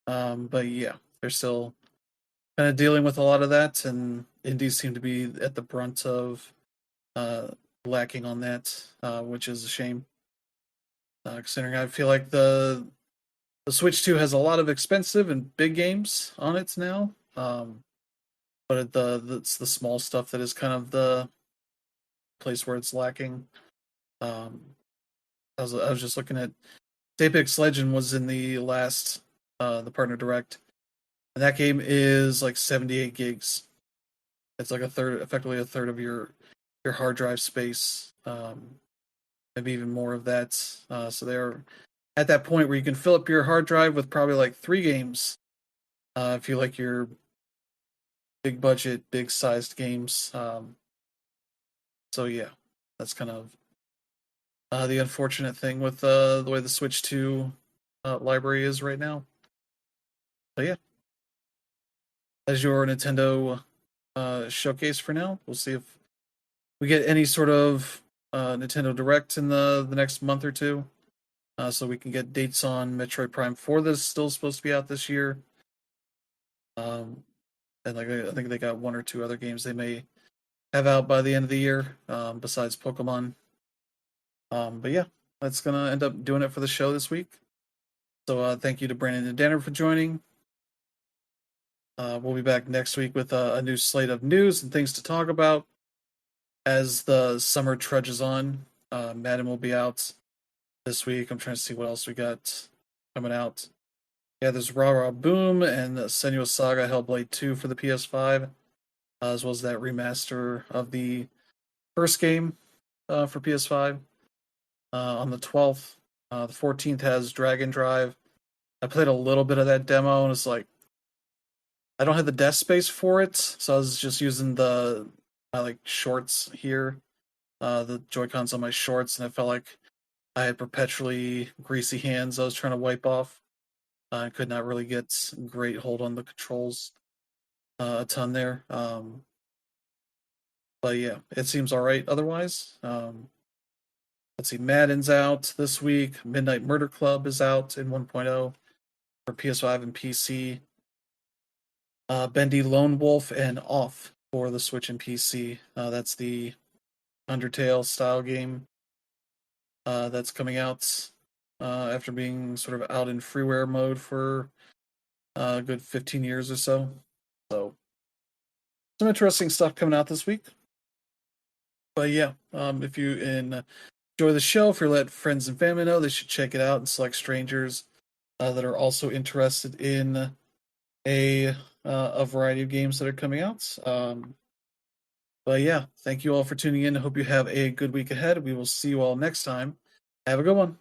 But yeah, they're still kind of dealing with a lot of that, and indies seem to be at the brunt of lacking on that, which is a shame. Considering I feel like the Switch 2 has a lot of expensive and big games on it now, but it's the small stuff that is kind of the place where it's lacking. I was just looking at Apex Legend was in the last the partner direct, and that game is like 78 gigs. It's like effectively a third of your hard drive space, maybe even more of that. So they're at that point where you can fill up your hard drive with probably like 3 games, if you like your big budget, big sized games. So yeah, that's kind of the unfortunate thing with the way the Switch 2 library is right now. So yeah, as your Nintendo showcase for now. We'll see if we get any sort of Nintendo Direct in the next month or two, so we can get dates on Metroid Prime 4 that's still supposed to be out this year. And like I think they got 1 or 2 other games they may have out by the end of the year, besides Pokemon. But yeah, that's gonna end up doing it for the show this week. So thank you to Brandon and Danner for joining. We'll be back next week with a new slate of news and things to talk about as the summer trudges on. Madden will be out this week. I'm trying to see what else we got coming out. Yeah, there's Raw Raw Boom and Senua's Saga Hellblade 2 for the PS5, as well as that remaster of the first game for PS5 on the 12th. The 14th has Dragon Drive. I played a little bit of that demo and it's like, I don't have the desk space for it, so I was just using the like shorts here, the Joy-Cons on my shorts, and I felt like I had perpetually greasy hands I was trying to wipe off. I could not really get great hold on the controls a ton there. But yeah, it seems all right otherwise. Let's see, Madden's out this week. Midnight Murder Club is out in 1.0 for PS5 and PC. Bendy Lone Wolf and Off for the Switch and PC. That's the Undertale style game that's coming out after being sort of out in freeware mode for a good 15 years or so. So, some interesting stuff coming out this week. But yeah, if you enjoy the show, if you let friends and family know, they should check it out and select strangers that are also interested in a variety of games that are coming out. But yeah, thank you all for tuning in. I hope you have a good week ahead. We will see you all next time. Have a good one.